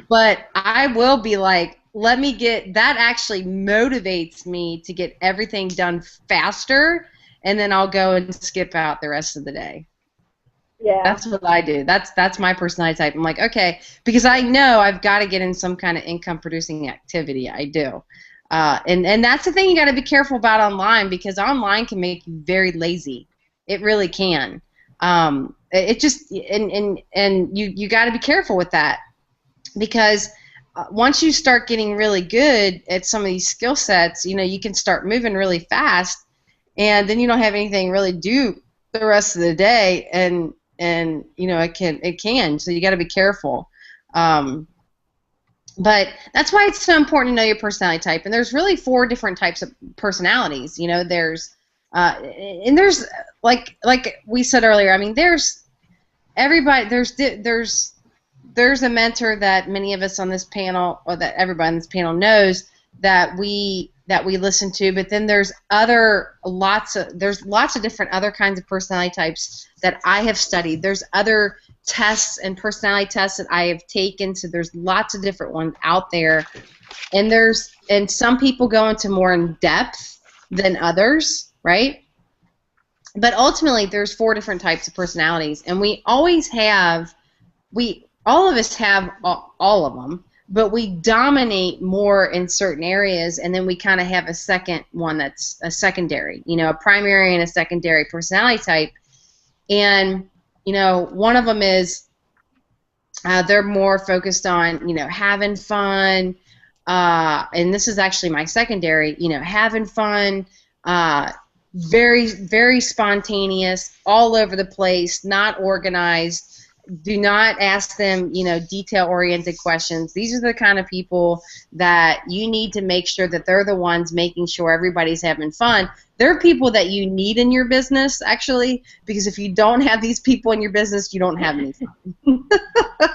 But I will be like, let me get, that actually motivates me to get everything done faster, and then I'll go and skip out the rest of the day. Yeah. That's what I do. That's my personality type. I'm like, okay, because I know I've got to get in some kind of income-producing activity. I do. And that's the thing you got to be careful about online, because online can make you very lazy. It really can. It just, and you got to be careful with that, because once you start getting really good at some of these skill sets, you can start moving really fast, and then you don't have anything really do the rest of the day, and it can. So you got to be careful. But that's why it's so important to know your personality type. And there's really 4 different types of personalities. There's and there's like we said earlier. I mean, there's everybody. There's a mentor that many of us on this panel, or that everybody on this panel knows, that we listen to. But then there's lots of different other kinds of personality types that I have studied. There's other tests and personality tests that I have taken, so there's lots of different ones out there, and some people go into more in depth than others, right? But ultimately there's 4 different types of personalities, and we always have we all of us have all of them, but we dominate more in certain areas, and then we kind of have a second one that's a secondary, a primary and a secondary personality type. And one of them is they're more focused on having fun, and this is actually my secondary, having fun, very, very spontaneous, all over the place, not organized. Do not ask them, detail-oriented questions. These are the kind of people that you need to make sure that they're the ones making sure everybody's having fun. They're people that you need in your business, actually, because if you don't have these people in your business, you don't have any fun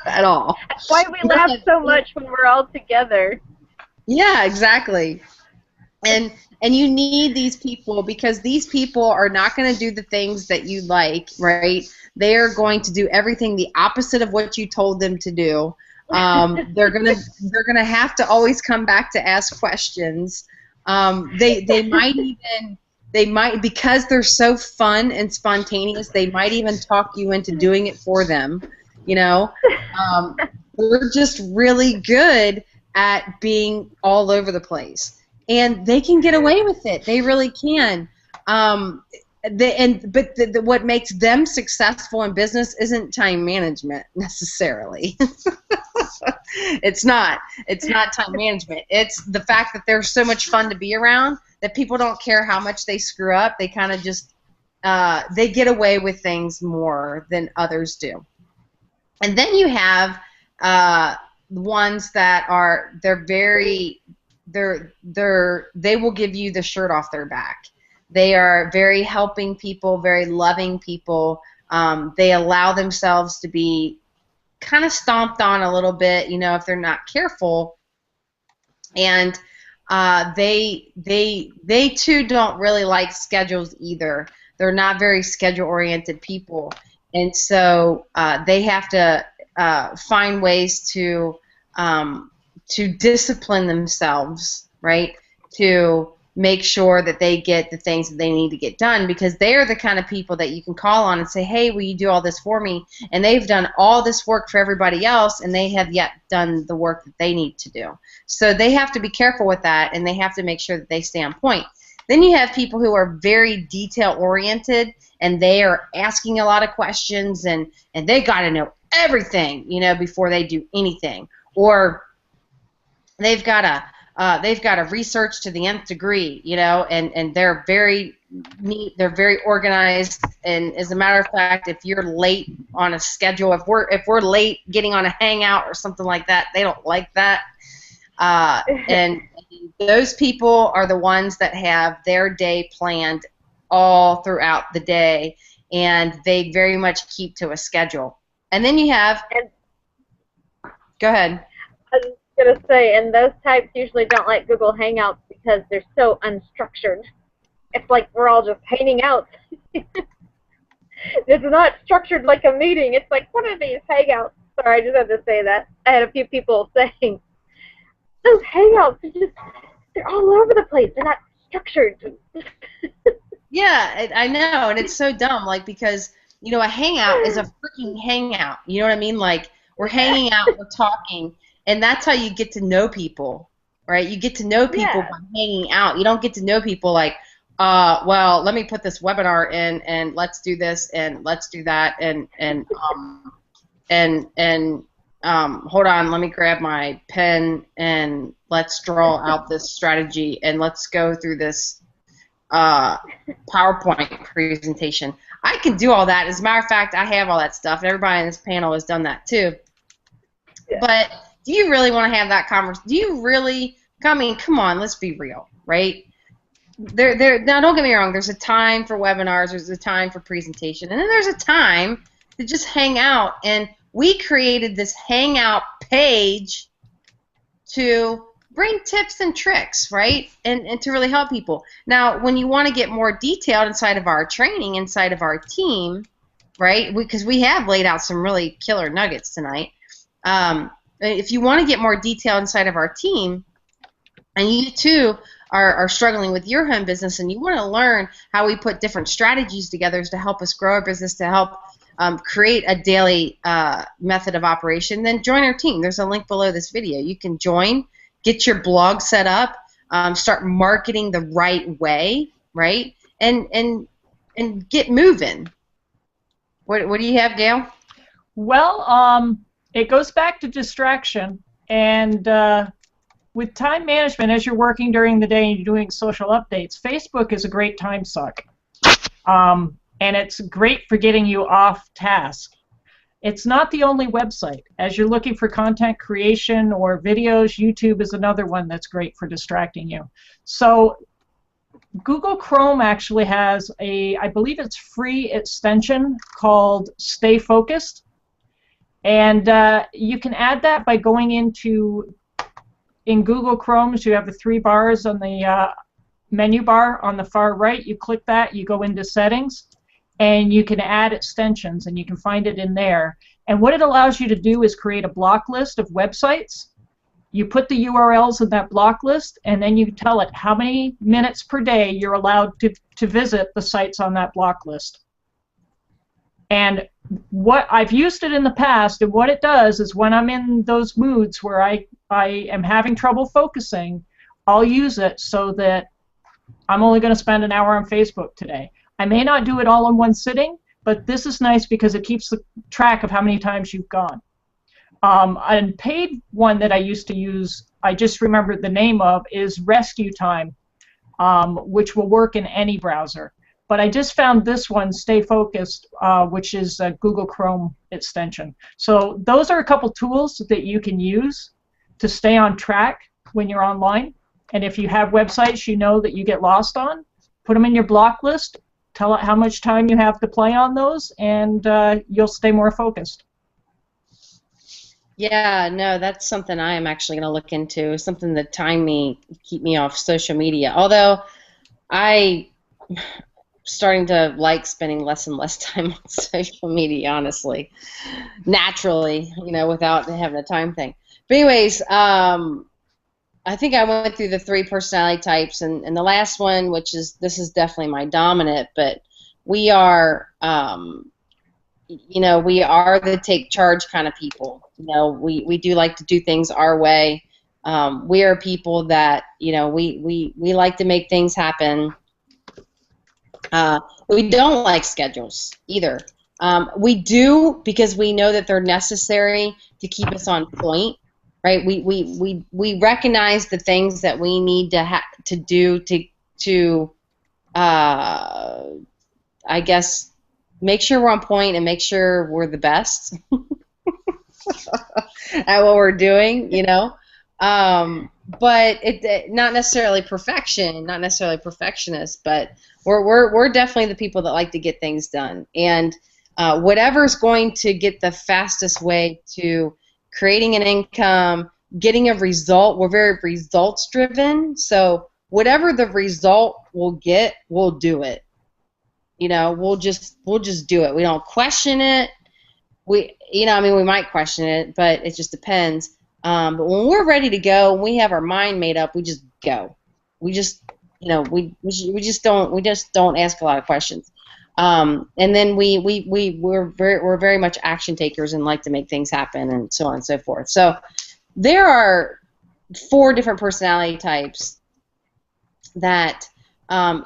at all. That's why we laugh so much when we're all together. Yeah, exactly. And you need these people because these people are not going to do the things that you like, right? They are going to do everything the opposite of what you told them to do. They're gonna have to always come back to ask questions. They might because they're so fun and spontaneous. They might even talk you into doing it for them. They're just really good at being all over the place, and they can get away with it. They really can. What makes them successful in business isn't time management necessarily. It's not time management. It's the fact that they're so much fun to be around that people don't care how much they screw up. They kind of just they get away with things more than others do. And then you have ones that are they will give you the shirt off their back. They are very helping people, very loving people. They allow themselves to be kind of stomped on a little bit, if they're not careful. And they too don't really like schedules either. They're not very schedule-oriented people, and so they have to find ways to discipline themselves, right? To make sure that they get the things that they need to get done, because they're the kind of people that you can call on and say, hey, will you do all this for me? And they've done all this work for everybody else, and they have yet done the work that they need to do. So they have to be careful with that, and they have to make sure that they stay on point. Then you have people who are very detail-oriented, and they are asking a lot of questions, and they got to know everything, before they do anything. Or they've got to research to the nth degree, and they're very neat, they're very organized, and as a matter of fact, if you're late on a schedule, if we're late getting on a hangout or something like that, they don't like that. And those people are the ones that have their day planned all throughout the day, and they very much keep to a schedule. And then you have, go ahead. I was going to say, and those types usually don't like Google Hangouts because they're so unstructured. It's like we're all just hanging out. It's not structured like a meeting. It's like, what are these Hangouts? Sorry, I just had to say that. I had a few people saying, those Hangouts are just, they're all over the place. They're not structured. Yeah, I know, and it's so dumb, because, a hangout is a freaking hangout. You know what I mean? Like, we're hanging out, we're talking, and that's how you get to know people, right? You get to know people by hanging out. You don't get to know people like, well, let me put this webinar in, and let's do this, and let's do that, and hold on, let me grab my pen, and let's draw out this strategy, and let's go through this PowerPoint presentation. I can do all that. As a matter of fact, I have all that stuff, and everybody in this panel has done that too. Yeah. But do you really want to have that conversation? Do you really? I mean, come on, let's be real, right? Now, don't get me wrong. There's a time for webinars. There's a time for presentation, and then there's a time to just hang out. And we created this Hangout page to bring tips and tricks, right, and to really help people. Now, when you want to get more detailed inside of our training, inside of our team, right, because we have laid out some really killer nuggets tonight. If you want to get more detail inside of our team, and you too are struggling with your home business, and you want to learn how we put different strategies together to help us grow our business, to help create a daily method of operation, then join our team. There's a link below this video. You can join, get your blog set up, start marketing the right way, right? And get moving. What do you have, Gail? Well, it goes back to distraction, and with time management, as you're working during the day and you're doing social updates, Facebook is a great time suck. And it's great for getting you off task. It's not the only website. As you're looking for content creation or videos, YouTube is another one that's great for distracting you. So Google Chrome actually has I believe it's free extension called Stay Focused. And you can add that by going in Google Chrome, so you have the 3 bars on the menu bar on the far right. You click that, you go into settings, and you can add extensions, and you can find it in there. And what it allows you to do is create a block list of websites. You put the URLs in that block list, and then you tell it how many minutes per day you're allowed to visit the sites on that block list. And what I've used it in the past, and what it does is when I'm in those moods where I am having trouble focusing, I'll use it so that I'm only going to spend an hour on Facebook today. I may not do it all in one sitting, but this is nice because it keeps track of how many times you've gone. A paid one that I used to use, I just remembered the name of, is Rescue Time, which will work in any browser. But I just found this one, Stay Focused, which is a Google Chrome extension. So those are a couple tools that you can use to stay on track when you're online. And if you have websites you know that you get lost on, put them in your block list, tell it how much time you have to play on those, and you'll stay more focused. Yeah, no, that's something I am actually going to look into, something that keep me off social media. Although I'm starting to like spending less and less time on social media, honestly, naturally, without having a time thing. But anyways, I think I went through the 3 personality types, and the last one, this is definitely my dominant, but we are, we are the take charge kind of people. We do like to do things our way. We are people that, we like to make things happen. We don't like schedules either. We do because we know that they're necessary to keep us on point. Right, we recognize the things that we need to do to I guess make sure we're on point and make sure we're the best at what we're doing, but it not necessarily perfection, not necessarily perfectionist, but we're definitely the people that like to get things done, and whatever's going to get the fastest way to creating an income, getting a result. We're very results driven, so whatever the result we'll get, we'll do it. We'll just do it. We don't question it. We might question it, but it just depends. But when we're ready to go, when we have our mind made up, we just go. We just don't ask a lot of questions. And then we're very much action takers and like to make things happen, and so on and so forth. So there are 4 different personality types that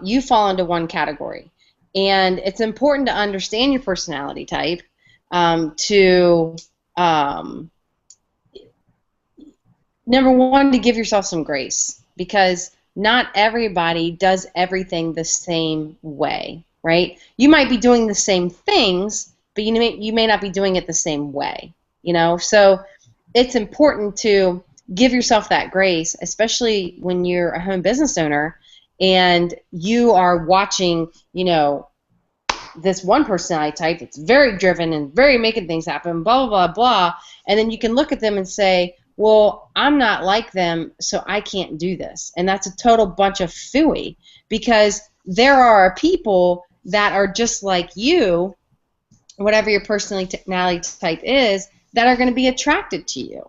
you fall into one category, and it's important to understand your personality type to number one, to give yourself some grace, because not everybody does everything the same way. Right? You might be doing the same things, but you may not be doing it the same way. So it's important to give yourself that grace, especially when you're a home business owner and you are watching, this one personality type that's very driven and very making things happen, blah, blah, blah, blah, and then you can look at them and say, well, I'm not like them, so I can't do this. And that's a total bunch of phooey, because there are people that are just like you, whatever your personality type is, that are going to be attracted to you.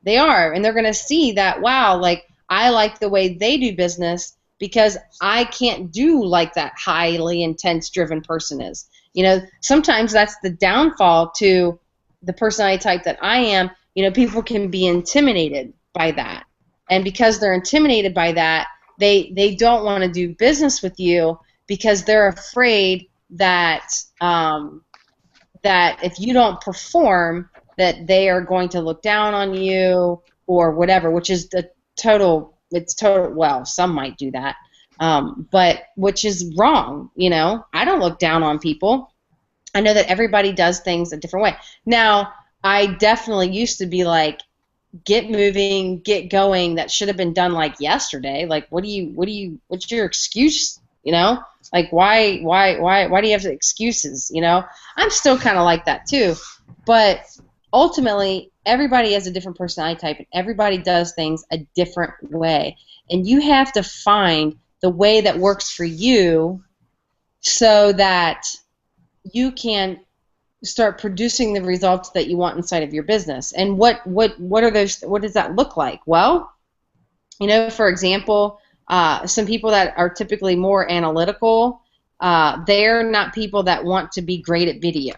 They are, and they're going to see that, wow, I like the way they do business because I can't do like that highly intense driven person is. You know, sometimes that's the downfall to the personality type that I am. You know, people can be intimidated by that. And because they're intimidated by that, they don't want to do business with you because they're afraid that that if you don't perform, that they are going to look down on you or whatever, which is well, some might do that, but which is wrong, you know. I don't look down on people. I know that everybody does things a different way. Now, I definitely used to be like, get moving, get going. That should have been done like yesterday. Like, what's your excuse? You know, like why do you have excuses? You know, I'm still kind of like that too, but ultimately everybody has a different personality type, and everybody does things a different way, and you have to find the way that works for you, so that you can start producing the results that you want inside of your business. And what are those? What does that look like? Well, you know, for example, some people that are typically more analytical, they're not people that want to be great at video.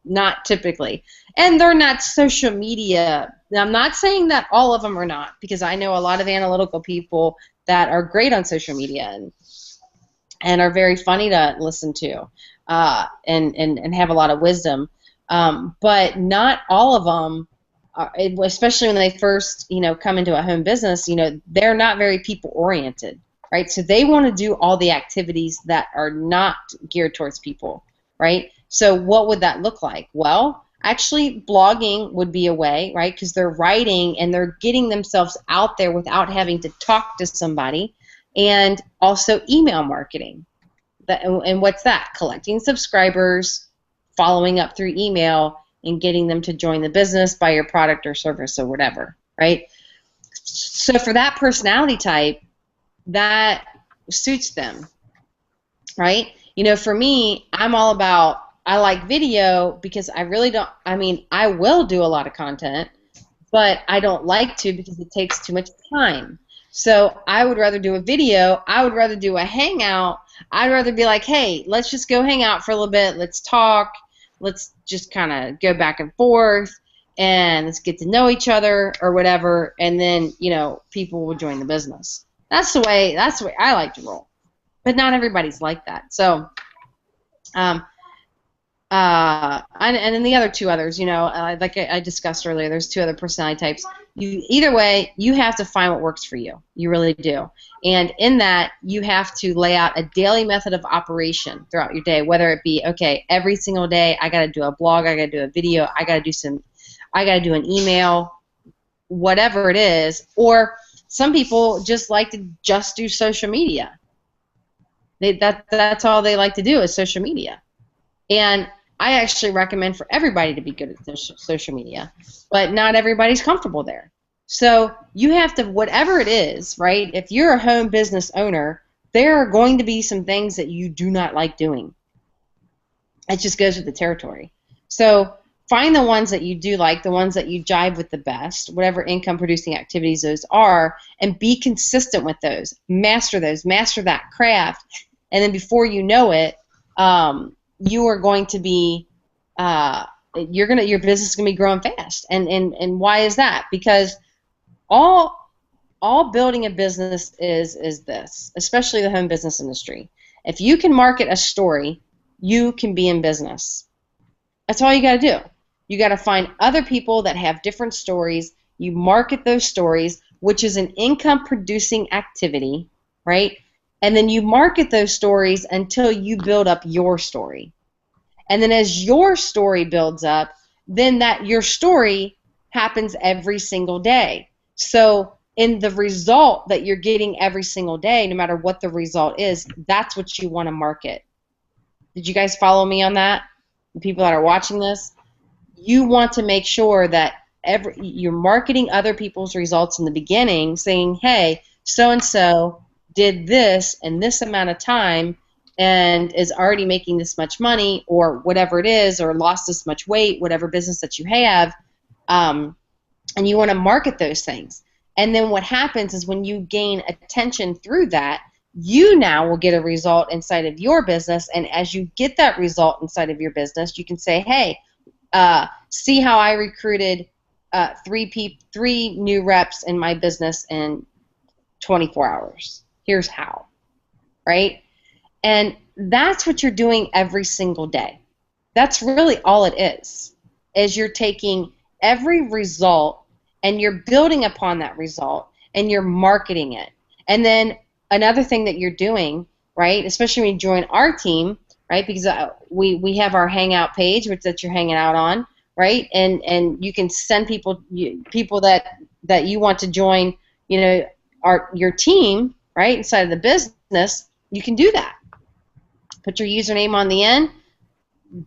Not typically. And they're not social media. Now, I'm not saying that all of them are not, because I know a lot of analytical people that are great on social media and are very funny to listen to, and have a lot of wisdom. But not all of them, especially when they first, you know, come into a home business, you know, they're not very people oriented, right? So they want to do all the activities that are not geared towards people, right? So what would that look like? Well, actually blogging would be a way, right? Because they're writing and they're getting themselves out there without having to talk to somebody. And also email marketing. And what's that? Collecting subscribers, following up through email, and getting them to join the business, buy your product or service or whatever, right? So for that personality type, that suits them, right? You know, for me, I'm all about, I like video because I really don't, I mean, I will do a lot of content, but I don't like to because it takes too much time. So I would rather do a video. I would rather do a hangout. I'd rather be like, hey, let's just go hang out for a little bit. Let's talk. Let's just kind of go back and forth, and let's get to know each other or whatever. And then, you know, people will join the business. That's the way I like to roll. But not everybody's like that. So, and then the other two others, you know, like I discussed earlier, there's two other personality types. Either way, you have to find what works for you. You really do. And in that, you have to lay out a daily method of operation throughout your day, whether it be, okay, every single day I got to do a blog, I got to do a video, I got to do an email, whatever it is. Or some people just like to just do social media. That's all they like to do is social media. And I actually recommend for everybody to be good at social media, but not everybody's comfortable there. So you have to, whatever it is, right? If you're a home business owner, there are going to be some things that you do not like doing. It just goes with the territory. So find the ones that you do like, the ones that you jive with the best, whatever income-producing activities those are, and be consistent with those. Master those. Master that craft. And then before you know it, you are going to be, your business is going to be growing fast. And why is that? Because all building a business is this, especially the home business industry. If you can market a story, you can be in business. That's all you got to do. You got to find other people that have different stories. You market those stories, which is an income-producing activity, right? And then you market those stories until you build up your story. And then as your story builds up, then your story happens every single day. So in the result that you're getting every single day, no matter what the result is, that's what you want to market. Did you guys follow me on that? The people that are watching this? You want to make sure that you're marketing other people's results in the beginning, saying, hey, so-and-so did this in this amount of time and is already making this much money, or whatever it is, or lost this much weight, whatever business that you have, and you want to market those things. And then what happens is when you gain attention through that, you now will get a result inside of your business, and as you get that result inside of your business, you can say, hey, see how I recruited three new reps in my business in 24 hours. Here's how, right? And that's what you're doing every single day. That's really all it is you're taking every result and you're building upon that result and you're marketing it. And then another thing that you're doing, right, especially when you join our team, right, because we have our Hangout page, which that you're hanging out on, right, and you can send people that you want to join, your team, right, inside of the business. You can do that. Put your username on the end,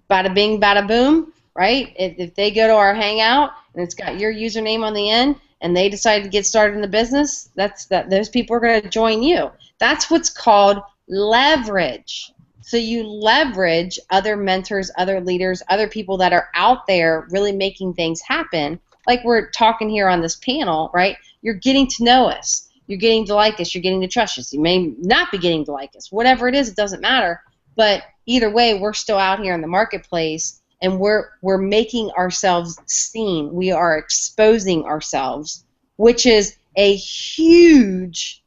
bada bing, bada boom, right? If they go to our Hangout and it's got your username on the end and they decide to get started in the business, those people are going to join you. That's what's called leverage. So you leverage other mentors, other leaders, other people that are out there really making things happen. Like we're talking here on this panel, right? You're getting to know us. You're getting to like us. You're getting to trust us. You may not be getting to like us. Whatever it is, it doesn't matter. But either way, we're still out here in the marketplace, and we're making ourselves seen. We are exposing ourselves, which is a huge,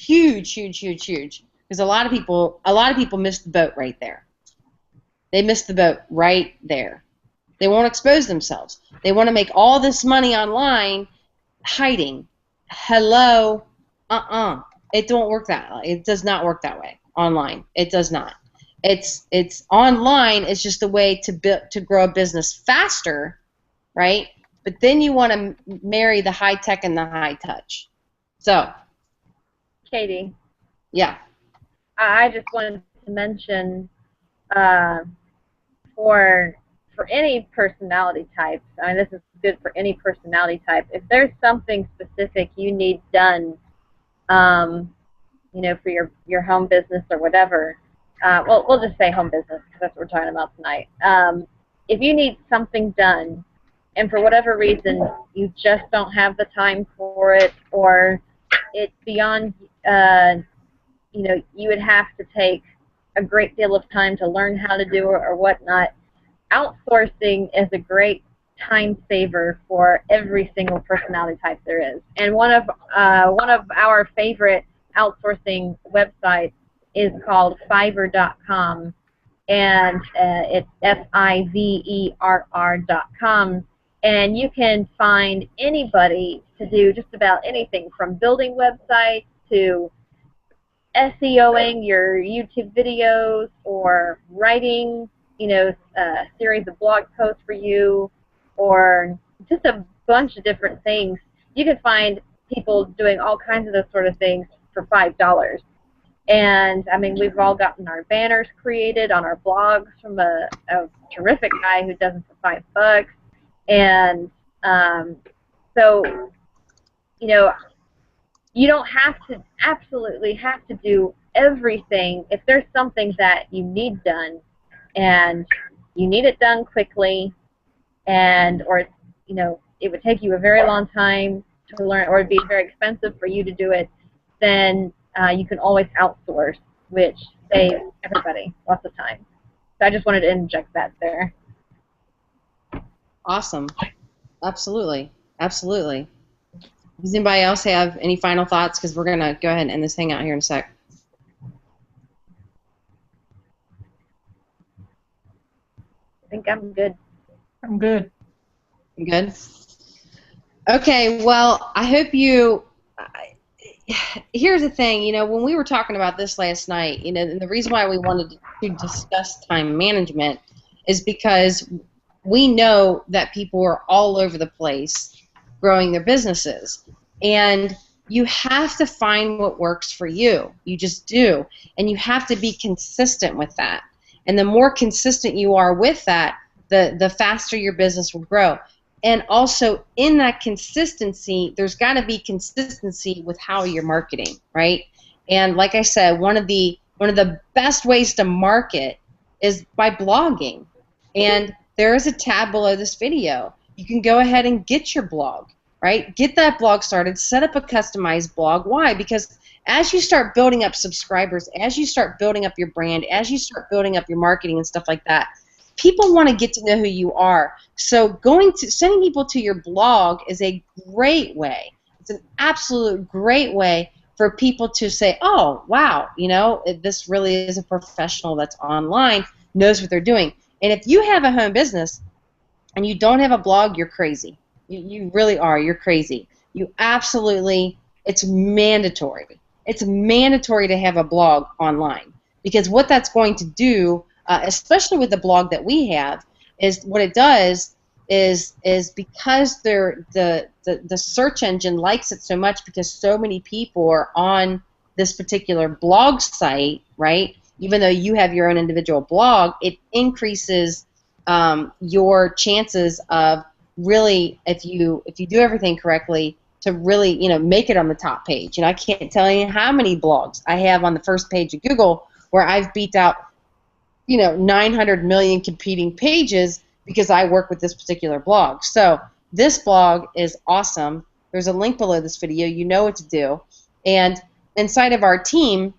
because a lot of people miss the boat right there. They miss the boat right there. They won't expose themselves. They want to make all this money online, hiding. Hello, It don't work that way. It does not work that way online. It does not. It's online. It's just a way to grow a business faster, right? But then you want to marry the high tech and the high touch. So, Katie. Yeah. I just wanted to mention for any personality type. I mean, this is good for any personality type. If there's something specific you need done, for your home business or whatever. Well, we'll just say home business because that's what we're talking about tonight. If you need something done, and for whatever reason you just don't have the time for it, or it's beyond, you would have to take a great deal of time to learn how to do it or whatnot, outsourcing is a great time saver for every single personality type there is. And one of our favorite outsourcing websites is called Fiverr.com, and it's Fiverr.com, and you can find anybody to do just about anything from building websites to SEOing your YouTube videos or writing, a series of blog posts for you, or just a bunch of different things. You can find people doing all kinds of those sort of things for $5. And, I mean, we've all gotten our banners created on our blogs from a terrific guy who does it for $5. And so, you don't absolutely have to do everything. If there's something that you need done and you need it done quickly, or it would take you a very long time to learn, or it'd be very expensive for you to do it, then you can always outsource, which saves everybody lots of time. So I just wanted to inject that there. Awesome. Absolutely. Absolutely. Does anybody else have any final thoughts? Because we're going to go ahead and end this hangout here in a sec. I think I'm good. I'm good. You good? Okay, well, I hope you... Here's the thing, when we were talking about this last night, and the reason why we wanted to discuss time management is because we know that people are all over the place growing their businesses. And you have to find what works for you. You just do. And you have to be consistent with that. And the more consistent you are with that, the faster your business will grow. And also, in that consistency, there's got to be consistency with how you're marketing, right? And like I said, one of the best ways to market is by blogging. And there is a tab below this video. You can go ahead and get your blog, right? Get that blog started, set up a customized blog. Why? Because as you start building up subscribers, as you start building up your brand, as you start building up your marketing and stuff like that, people want to get to know who you are. So sending people to your blog is a great way. It's an absolute great way for people to say, oh, wow, you know, this really is a professional that's online, knows what they're doing. And if you have a home business and you don't have a blog, you're crazy. You really are. You're crazy. You absolutely, it's mandatory. It's mandatory to have a blog online, because what that's going to do, especially with the blog that we have, is what it does is because the search engine likes it so much, because so many people are on this particular blog site, right? Even though you have your own individual blog, it increases your chances of really, if you do everything correctly, to really, you know, make it on the top page. You know, I can't tell you how many blogs I have on the first page of Google where I've beat out, you know, 900 million competing pages because I work with this particular blog. So this blog is awesome. There's a link below this video. You know what to do. And inside of our team,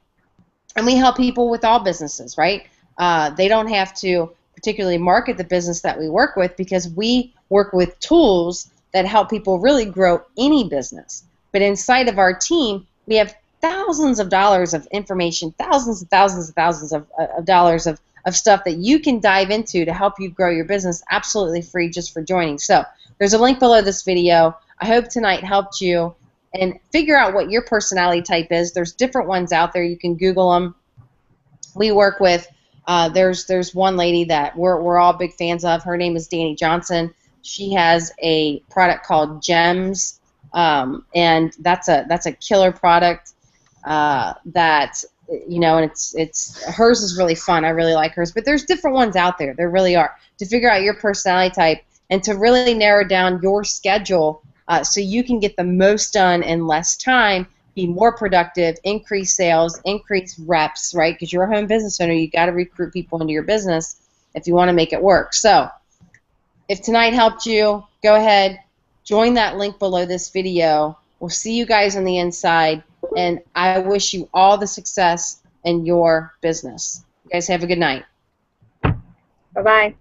and we help people with all businesses, right? They don't have to particularly market the business that we work with, because we work with tools that help people really grow any business. But inside of our team, we have thousands of dollars of information, thousands and thousands and thousands of dollars of stuff that you can dive into to help you grow your business absolutely free just for joining. So there's a link below this video. I hope tonight helped you and figure out what your personality type is. There's different ones out there. You can Google them. We work with, there's one lady that we're all big fans of. Her name is Danny Johnson. She has a product called Gems, and that's a killer product that, you know, and it's hers is really fun. I really like hers, but there's different ones out there. There really are, to figure out your personality type and to really narrow down your schedule so you can get the most done in less time, be more productive, increase sales, increase reps, right? Because you're a home business owner, you got to recruit people into your business if you want to make it work. So if tonight helped you, go ahead, join that link below this video. We'll see you guys on the inside, and I wish you all the success in your business. You guys have a good night. Bye-bye.